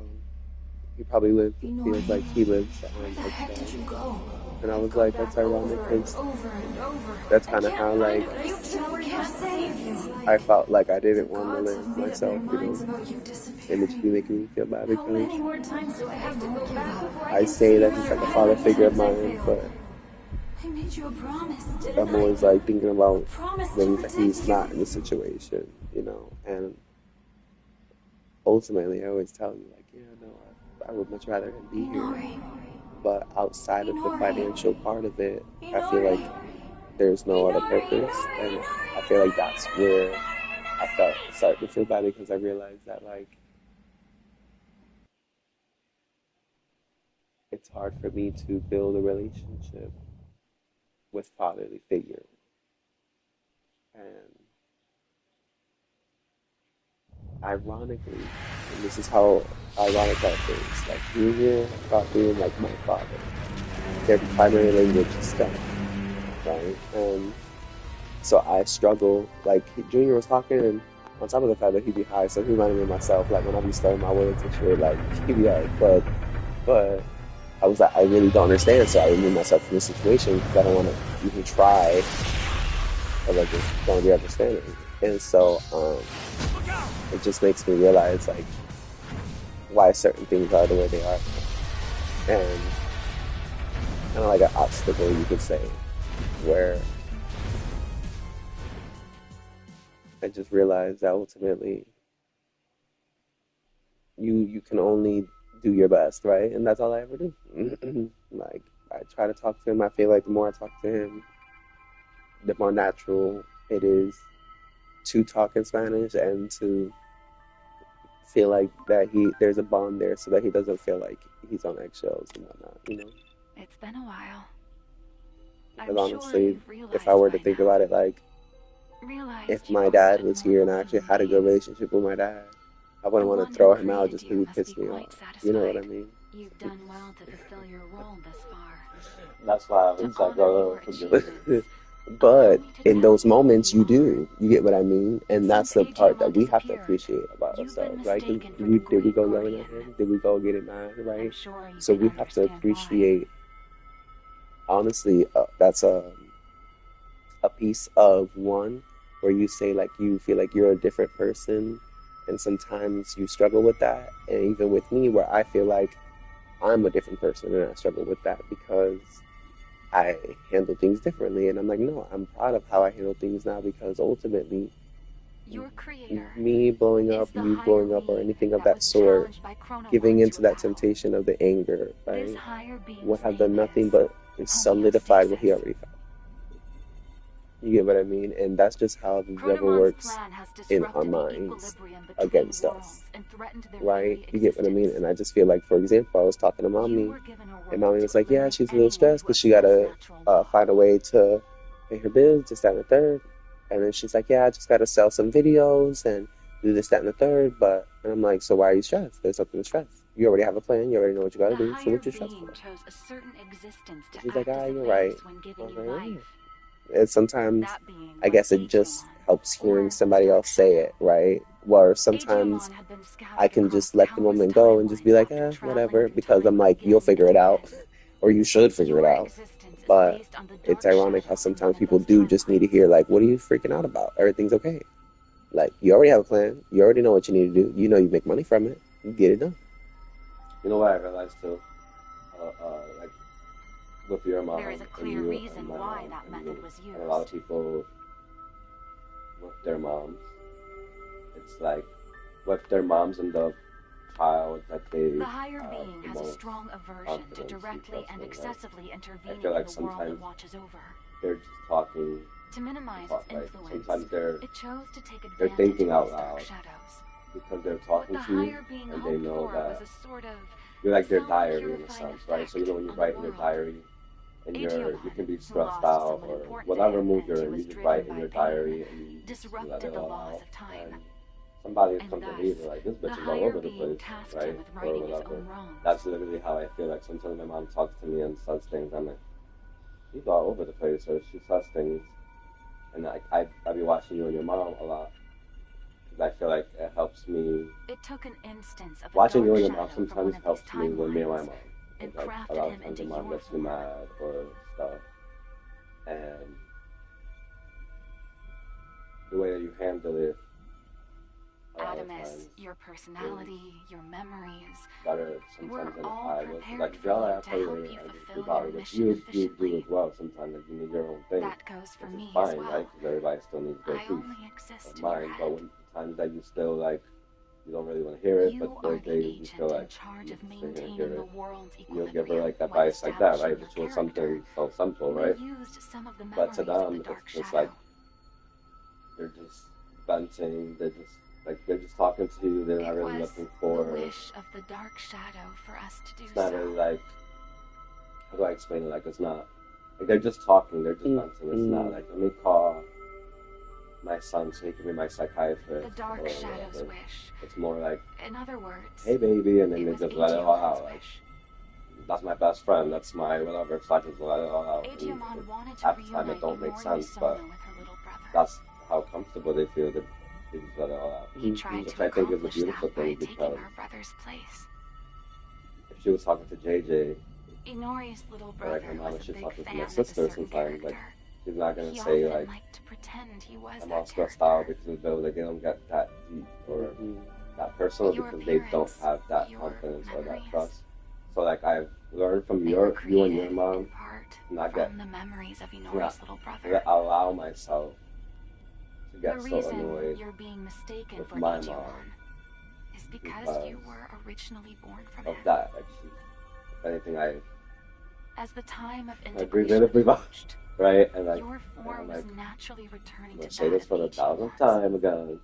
he probably feels like he lives on eggshells. And I was like, that's ironic because that's kind of how, like, I felt like I didn't want to live myself, you know? And it should be making me feel bad because I say that he's like a father figure of mine, but I'm always like thinking about ways that he's not in the situation, you know? And ultimately, I always tell you, like, yeah, no, I would much rather him be here. But outside of the financial part of it, I feel like there's no other purpose. And I feel like that's where I started to feel bad because I realized that, like, it's hard for me to build a relationship with fatherly figure. And ironically, and this is how ironic that is, like Junior about being like my father. Their primary language is STEM, right? And so I struggle, like Junior was talking and on top of the fact that he'd be high, so he reminded me of myself, like when I be starting my words and shit, like he'd be like, but I was like, I really don't understand, so I remove myself from the situation because I don't want to even try, or I just don't be understanding. And so it just makes me realize like why certain things are the way they are, and kind of like an obstacle, you could say, where I just realized that ultimately you can only do your best, right? And that's all I ever do. Like I try to talk to him. I feel like the more I talk to him, the more natural it is to talk in Spanish and to feel like that there's a bond there, so that he doesn't feel like he's on eggshells and whatnot, you know. It's been a while. Because honestly, if I were to think about it, like if my dad was here and I actually had a good relationship with my dad, I wouldn't want to throw him out just because he pissed me off. You know what I mean? You've done well to fulfill your role thus far. That's why I was like, oh, but in those moments, you get what I mean, and that's the part that we have to appreciate about ourselves, right? Did we go yelling at him? Did we go get mad, right? So we have to appreciate. Honestly, that's a piece of one where you say like you feel like you're a different person, and sometimes you struggle with that, and even with me, where I feel like I'm a different person, and I struggle with that because I handle things differently, and I'm like, no, I'm proud of how I handle things now because ultimately, me blowing up, you blowing up, or anything of that sort, giving into that temptation of the anger, right, would have done nothing but solidified what he already felt. You get what I mean? And that's just how the devil works in our minds against us, right? You get what I mean? And I just feel like, for example, I was talking to Mommy, and Mommy was like, yeah, she's a little stressed because she got to find a way to pay her bills, this, that, and the third. And then she's like, yeah, I just got to sell some videos and do this, that, and the third. And I'm like, so why are you stressed? There's nothing to stress. You already have a plan. You already know what you got to do. So what you stressed for? She's like, you're right. I was like, and sometimes I guess it just helps hearing somebody else say it, right? Or sometimes I can just let the moment go and just be like, whatever, because I'm like, you'll figure it out, or you should figure it out. But it's ironic how sometimes people do just need to hear, like, what are you freaking out about? Everything's okay. Like, you already have a plan. You already know what you need to do. You know you make money from it. You get it done. You know what I realized too? Like, with your mom. There is a clear reason why that method was used. And a lot of people with their moms, it's like with their moms and the child that they the higher being has a strong aversion to directly and excessively intervening in the world that watches over. They're just talking to minimize its influence. Sometimes it chose to take advantage they're thinking out of loud shadows. Because they're talking the to you and they know that you're like their diary in a sense, right? So you know when you write in your diary and you can be stressed out or whatever mood you're in, you just write in your diary and you just let it all out. And somebody is come to read like, this bitch is all over the place, right? Or whatever. That's literally how I feel. Like sometimes my mom talks to me and says things, I'm like, she's all over the place, or she says things. And I be watching you and your mom a lot. I feel like it helps me. It took an instance of watching you and your mom sometimes helps me with me and my mom. And like a lot of times your mom gets you mad or stuff. And the way that you handle it. Adamus, your personality, your memories, better sometimes than all I was. prepared Like, for you I to tell help you, you I just fulfill about your it. mission You efficiently. do as well sometimes. Like, you need your own thing. That goes for me fine, as well. right? Because everybody still needs their I piece only exist of in your mine. head. But when times that you still like, you don't really want to hear it, You but those are the days you agent feel like in charge of you're gonna maintaining hear the it. world's You'll give her equilibrium like when advice like that, establishing right? your Which was character. something so simple, You right? used some of the But to memories of them, the dark it's just shadow. like they're just venting. They're just talking to you. They're not really looking for. The wish of the dark shadow for us to do It's not so. really like, how do I explain it? Like, it's not like they're just talking. They're just venting. It's not like, let me call my son so he can be my psychiatrist. The dark or shadow's whatever. wish. It's more like, In other words, hey baby, and then they was just let it all out. Aegemon's Like, wish. that's my best friend. That's my whatever. So I just let it all out. Aegeomon wanted to Half the time it reunite don't make Ignorius sense, Sona but with her little brother. that's how comfortable they feel that they just let it all out. He tried Which to I think is a accomplish beautiful that by thing taking because her brother's place. if she was talking to JJ, Ignorius' little or brother like my mom, was if a she's big talking to fan my of a sister certain sometimes, like, character. she's not gonna He say often like, liked to pretend he was I'm that all stressed character. out because like, they don't get that deep or that personal Your because they don't appearance, have that your confidence or that memories. trust. So like I've learned from They were you and your created mom in part not get from the memories of Ignorius' little brother. to allow myself to get The so reason annoyed you're being mistaken with for my Digimon mom is because you were originally born from of him. that. Like, if anything, As the time of I breathe in integration and breathe out, approached, right? And like, your form was like, naturally returning I'm to gonna say that this for the of 1000th time again.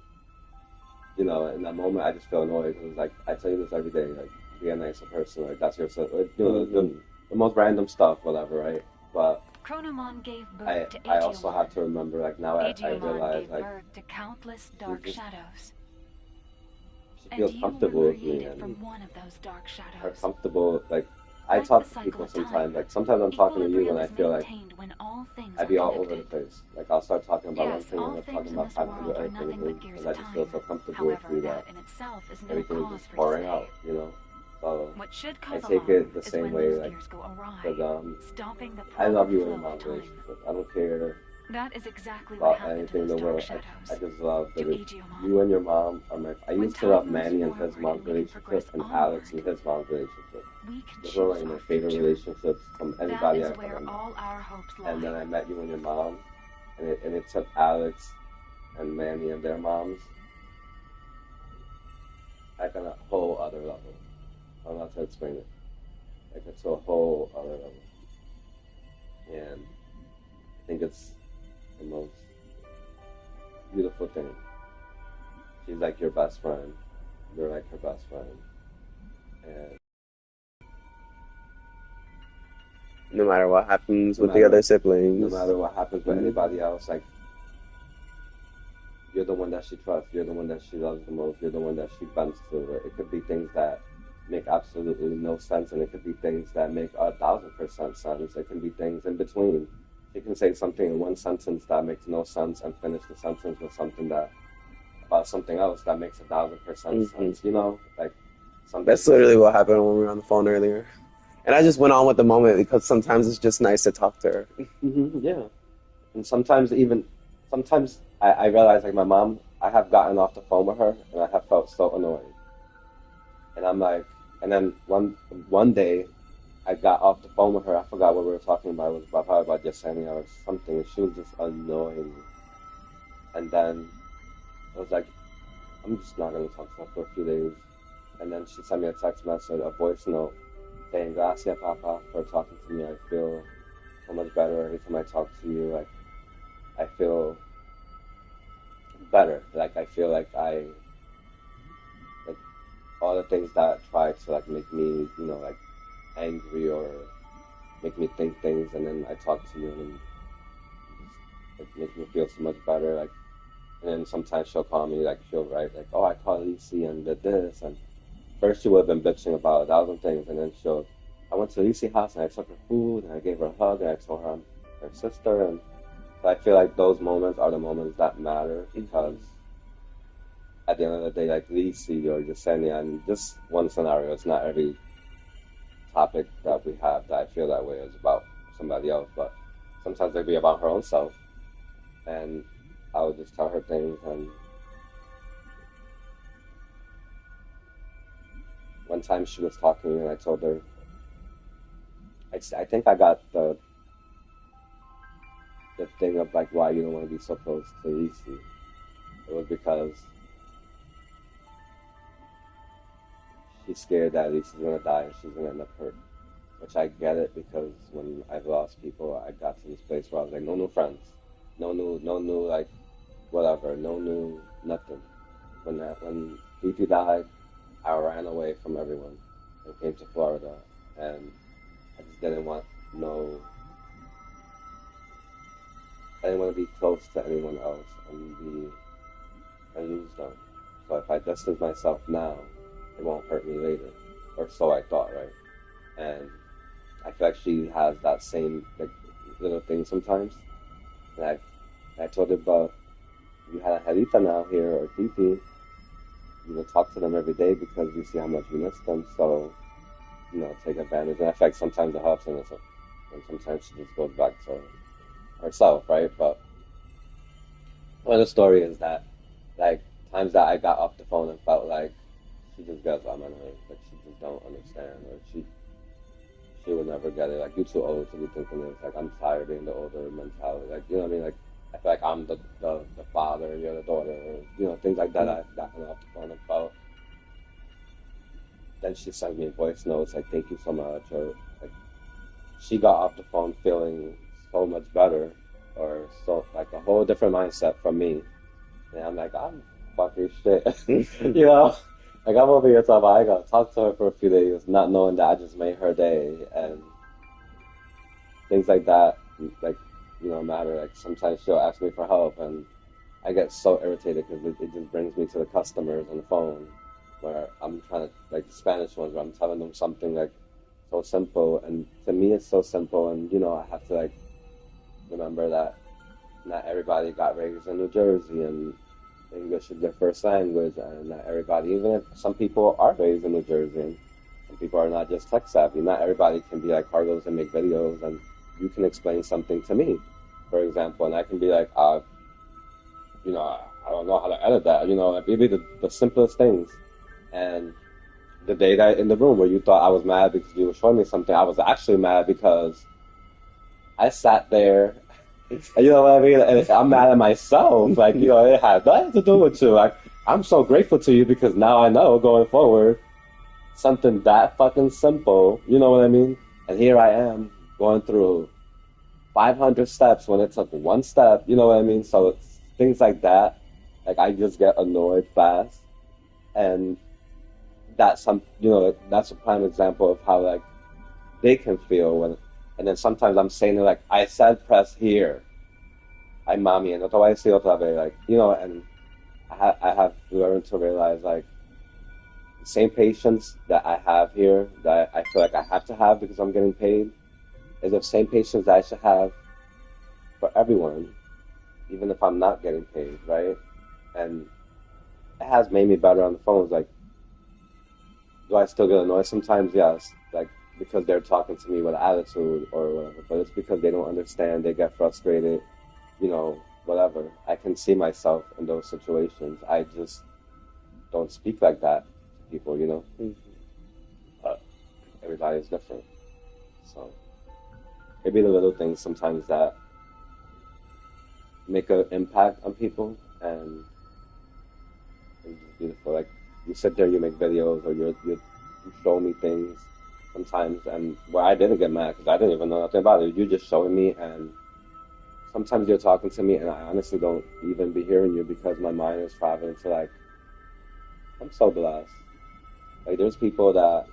You know, in that moment, I just feel annoyed because like I tell you this every day, like be a nicer person, like that's your, you know, the most random stuff, whatever, right? But Chronomon gave birth to I also Aegeomon. have to remember, like now I Aegeomon realize, gave like birth to countless dark shadows. she And feels you comfortable were with me created and from one of those dark are shadows. comfortable. Like I Like talk the to people cycle of sometimes. time, Like sometimes I'm talking to you and I equilibrium is feel like maintained when all things I'd be are all over connected. the place. Like I'll start talking about one Yes, thing and all I'm things talking in about this 500 world are other nothing things but gears and I of just feel time. so comfortable However, with me that that in itself is no everything is cause just for pouring dismay. out, you know. So What should I cause take alarm it the is same when way, those like, gears go awry, because stopping the I proper love you flow in my of time. relationship. I don't care That is exactly what about happened to anything in those the dark world. shadows. I just love To that Aegeomon. you and your mom are my. I When used to love time moves Manny and his forward mom's and we can progress relationship and Alex and onward, his mom's relationship. we can Those were choose like my our favorite future. relationships from That anybody is I've where ever met. all our hopes lie. And then I met you and your mom, and it took Alex and Manny and their moms like on a whole other level. I don't know how to explain it. Like it's a whole other level. And I think it's the most beautiful thing. She's like your best friend. You're like her best friend. And no matter what happens with the other siblings. No matter what happens with anybody else, like you're the one that she trusts, you're the one that she loves the most, you're the one that she bends to. It could be things that make absolutely no sense, and it could be things that make 1,000% sense. It can be things in between. she can say something in one sentence that makes no sense and finish the sentence with something that about something else that makes 1,000% sense. You know, like something. That's literally what happened when we were on the phone earlier. And I just went on with the moment because sometimes it's just nice to talk to her. Yeah. And sometimes I realize, like, my mom, I have gotten off the phone with her and I have felt so annoyed. And I'm like, and then one day I got off the phone with her. I forgot what we were talking about. It was probably about Yesenia or something. And she was just annoying me. And then I was like, I'm just not going to talk to her for a few days. And then she sent me a text message, a voice note, saying, Gracias, Papa, for talking to me. I feel so much better every time I talk to you. Like, I feel better. Like, I feel like all the things that try to, like, make me, you know, like, angry or make me think things, and then I talk to you, and then it makes me feel so much better. Like, and then sometimes she'll call me, like, she'll write, like, oh, I called Lisi and did this, and first she would have been bitching about 1,000 things, and then I went to Lisi's house, and I took her food, and I gave her a hug, and I told her I'm her sister, and so I feel like those moments are the moments that matter, because at the end of the day, like, Lisi or Yesenia, and just one scenario, it's not every topic that we have that I feel that way is about somebody else, but sometimes it'd be about her own self, and I would just tell her things. And one time she was talking, and I told her, I think I got the thing of, like, why you don't want to be so close to Lisi. It was because she's scared that Lisi's gonna die and she's gonna end up hurt. Which I get it, because when I've lost people, I got to this place where I was like, no new friends, no new like whatever, no new nothing. When Fifi died, I ran away from everyone and came to Florida, and I just didn't want I didn't want to be close to anyone else and lose them. So if I distance myself now, it won't hurt me later, or so I thought, right? And I feel like she has that same, like, little thing sometimes. And I told her, but you had a Jarita now here, or Titi, you know, talk to them every day because we see how much you miss them. So, you know, take advantage. And I feel like sometimes it helps, and sometimes she just goes back to herself, right? But another story is that, like, times that I got off the phone and felt like she just gets on my nerves, like she just don't understand, or she would never get it. Like, you're too old to be thinking this. Like, I'm tired of being the older mentality. Like, you know what I mean? Like, I feel like I'm the father and you're the daughter. Or, you know, things like that. I've gotten off the phone and felt. Then she sent me voice notes like, thank you so much. Or, like, she got off the phone feeling so much better, or so, like, a whole different mindset from me. And I'm like, I'm fucking shit. You know? Like, I'm over here talking about, I gotta talk to her for a few days, not knowing that I just made her day, and things like that, like, you know, matter. Like, sometimes she'll ask me for help, and I get so irritated because it just brings me to the customers on the phone, where I'm trying to, like, the Spanish ones, where I'm telling them something, like, so simple, and to me it's so simple, and, you know, I have to, like, remember that not everybody got raised in New Jersey, and English is their first language, and not everybody, even if some people are raised in New Jersey, and some people are not just tech savvy, not everybody can be like Carlitos and make videos, and you can explain something to me, for example, and I can be like, you know, I don't know how to edit that, you know, like, maybe the simplest things. And the day that in the room where you thought I was mad because you were showing me something, I was actually mad because I sat there. You know what I mean? And I'm mad at myself. Like, you know, it had nothing to do with you. Like, I'm so grateful to you because now I know going forward, something that fucking simple, you know what I mean? And here I am going through 500 steps when it took one step, you know what I mean? So it's things like that. Like, I just get annoyed fast. And that's you know, that's a prime example of how, like, they can feel when. And then sometimes I'm saying, like, I said press here. Ay, mami, and no te voy a decir otra vez. Like, you know, and I have learned to realize, like, the same patience that I have here, that I feel like I have to have because I'm getting paid, is the same patience that I should have for everyone, even if I'm not getting paid, right? And it has made me better on the phone. It's like, do I still get annoyed sometimes? Yes, like because they're talking to me with attitude or whatever. But it's because they don't understand. They get frustrated, whatever. I can see myself in those situations. I just don't speak like that to people. But everybody's different. So maybe the little things sometimes that make an impact on people, and it's just beautiful. Like you sit there, you make videos, or you show me things sometimes, and where I didn't get mad because I didn't even know nothing about it. You just showing me, and sometimes you're talking to me, and I honestly don't even be hearing you because my mind is traveling to like, I'm so blessed. Like there's people that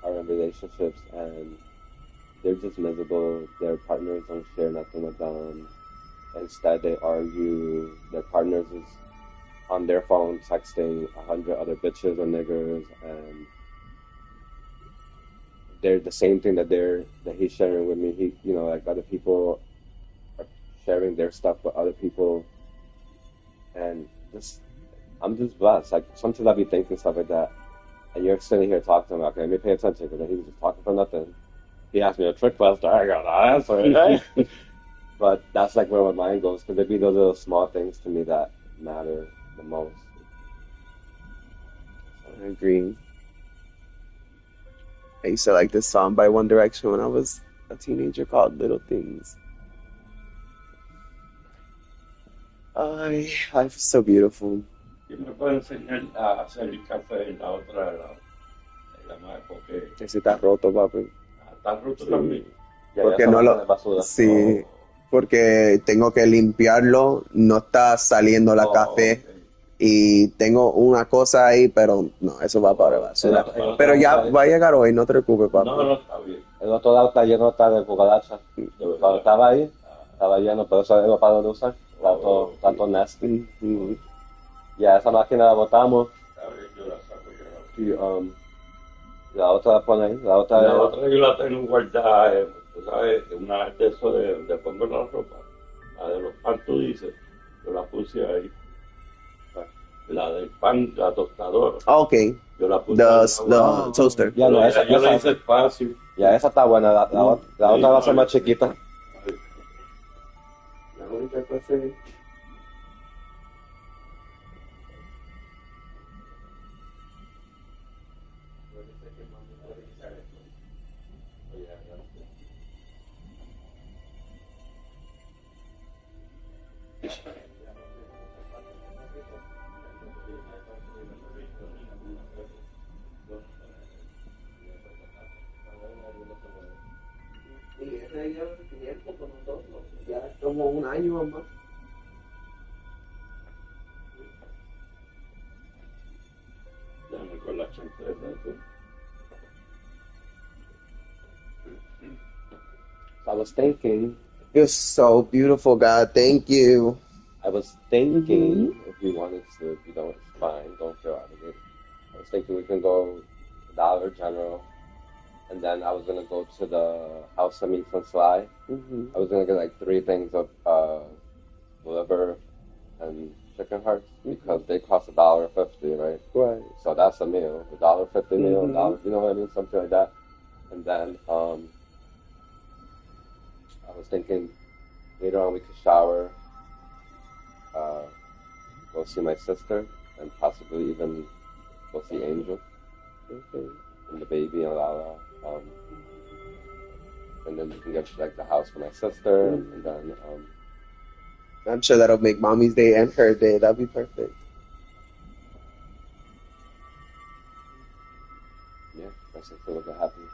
are in relationships and they're just miserable. Their partners don't share nothing with them. Instead, they argue. Their partners is on their phone texting 100 other bitches or niggers, and they're the same thing that he's sharing with me. Like other people are sharing their stuff with other people, and I'm just blessed. Like sometimes I'll be thinking stuff like that, and you're sitting here talking to him. Okay, let me pay attention because he was just talking for nothing. He asked me a trick question. I got to answer it. Right? But that's like where my mind goes because there be those little small things to me that matter the most. I agree. I used to like this song by One Direction when I was a teenager called Little Things. Life is so beautiful. ¿Y me puede enseñar a hacer el café en la otra, la más? Porque Ese está roto, papi. está roto Sí. también. Porque no lo... Sí, porque tengo que limpiarlo, no está saliendo la café. Okay. Y tengo una cosa ahí, pero no, eso va para basura. Pero ya va a llegar hoy, no te preocupes, papi. No, está bien. El otro lado está lleno de cucarachas. Cuando estaba ahí, estaba lleno, pero eso es lo para de usar. Está todo nasty. Ya esa máquina la botamos. A ver, yo la saco Y la otra la pone ahí. La otra yo la tengo guardada, tú sabes, una de eso de pongo la ropa. La de los pan, tú dices, yo la puse ahí. La del pan, la tostadora. Ok. Yo la puse the toaster. Ya no, yo la hice espacio. Ya esa está buena. La otra va a ser más chiquita. La única cosa es... Ya es como un año más. Con la chancleta, I was thinking. You're so beautiful, God. Thank you. I was thinking if you wanted to, if you don't, it's fine. Don't feel obligated. I was thinking we can go Dollar General, and then I was gonna go to the House of Meats and Sly. I was gonna get like 3 things of liver and chicken hearts because they cost $1.50, right? Right. So that's a meal, $1.50 meal, $1, you know what I mean, something like that. And then I was thinking later on we could shower, go see my sister, and possibly even go see Angel and the baby and Lala. And then we can get like the house for my sister, and then I'm sure that'll make Mommy's day and her day. That'd be perfect. Yeah, my sister was happy.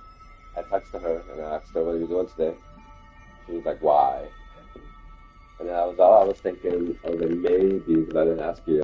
I texted her and I asked her, "What are you doing today?" She was like, "Why?" And then I was thinking, maybe, because I didn't ask you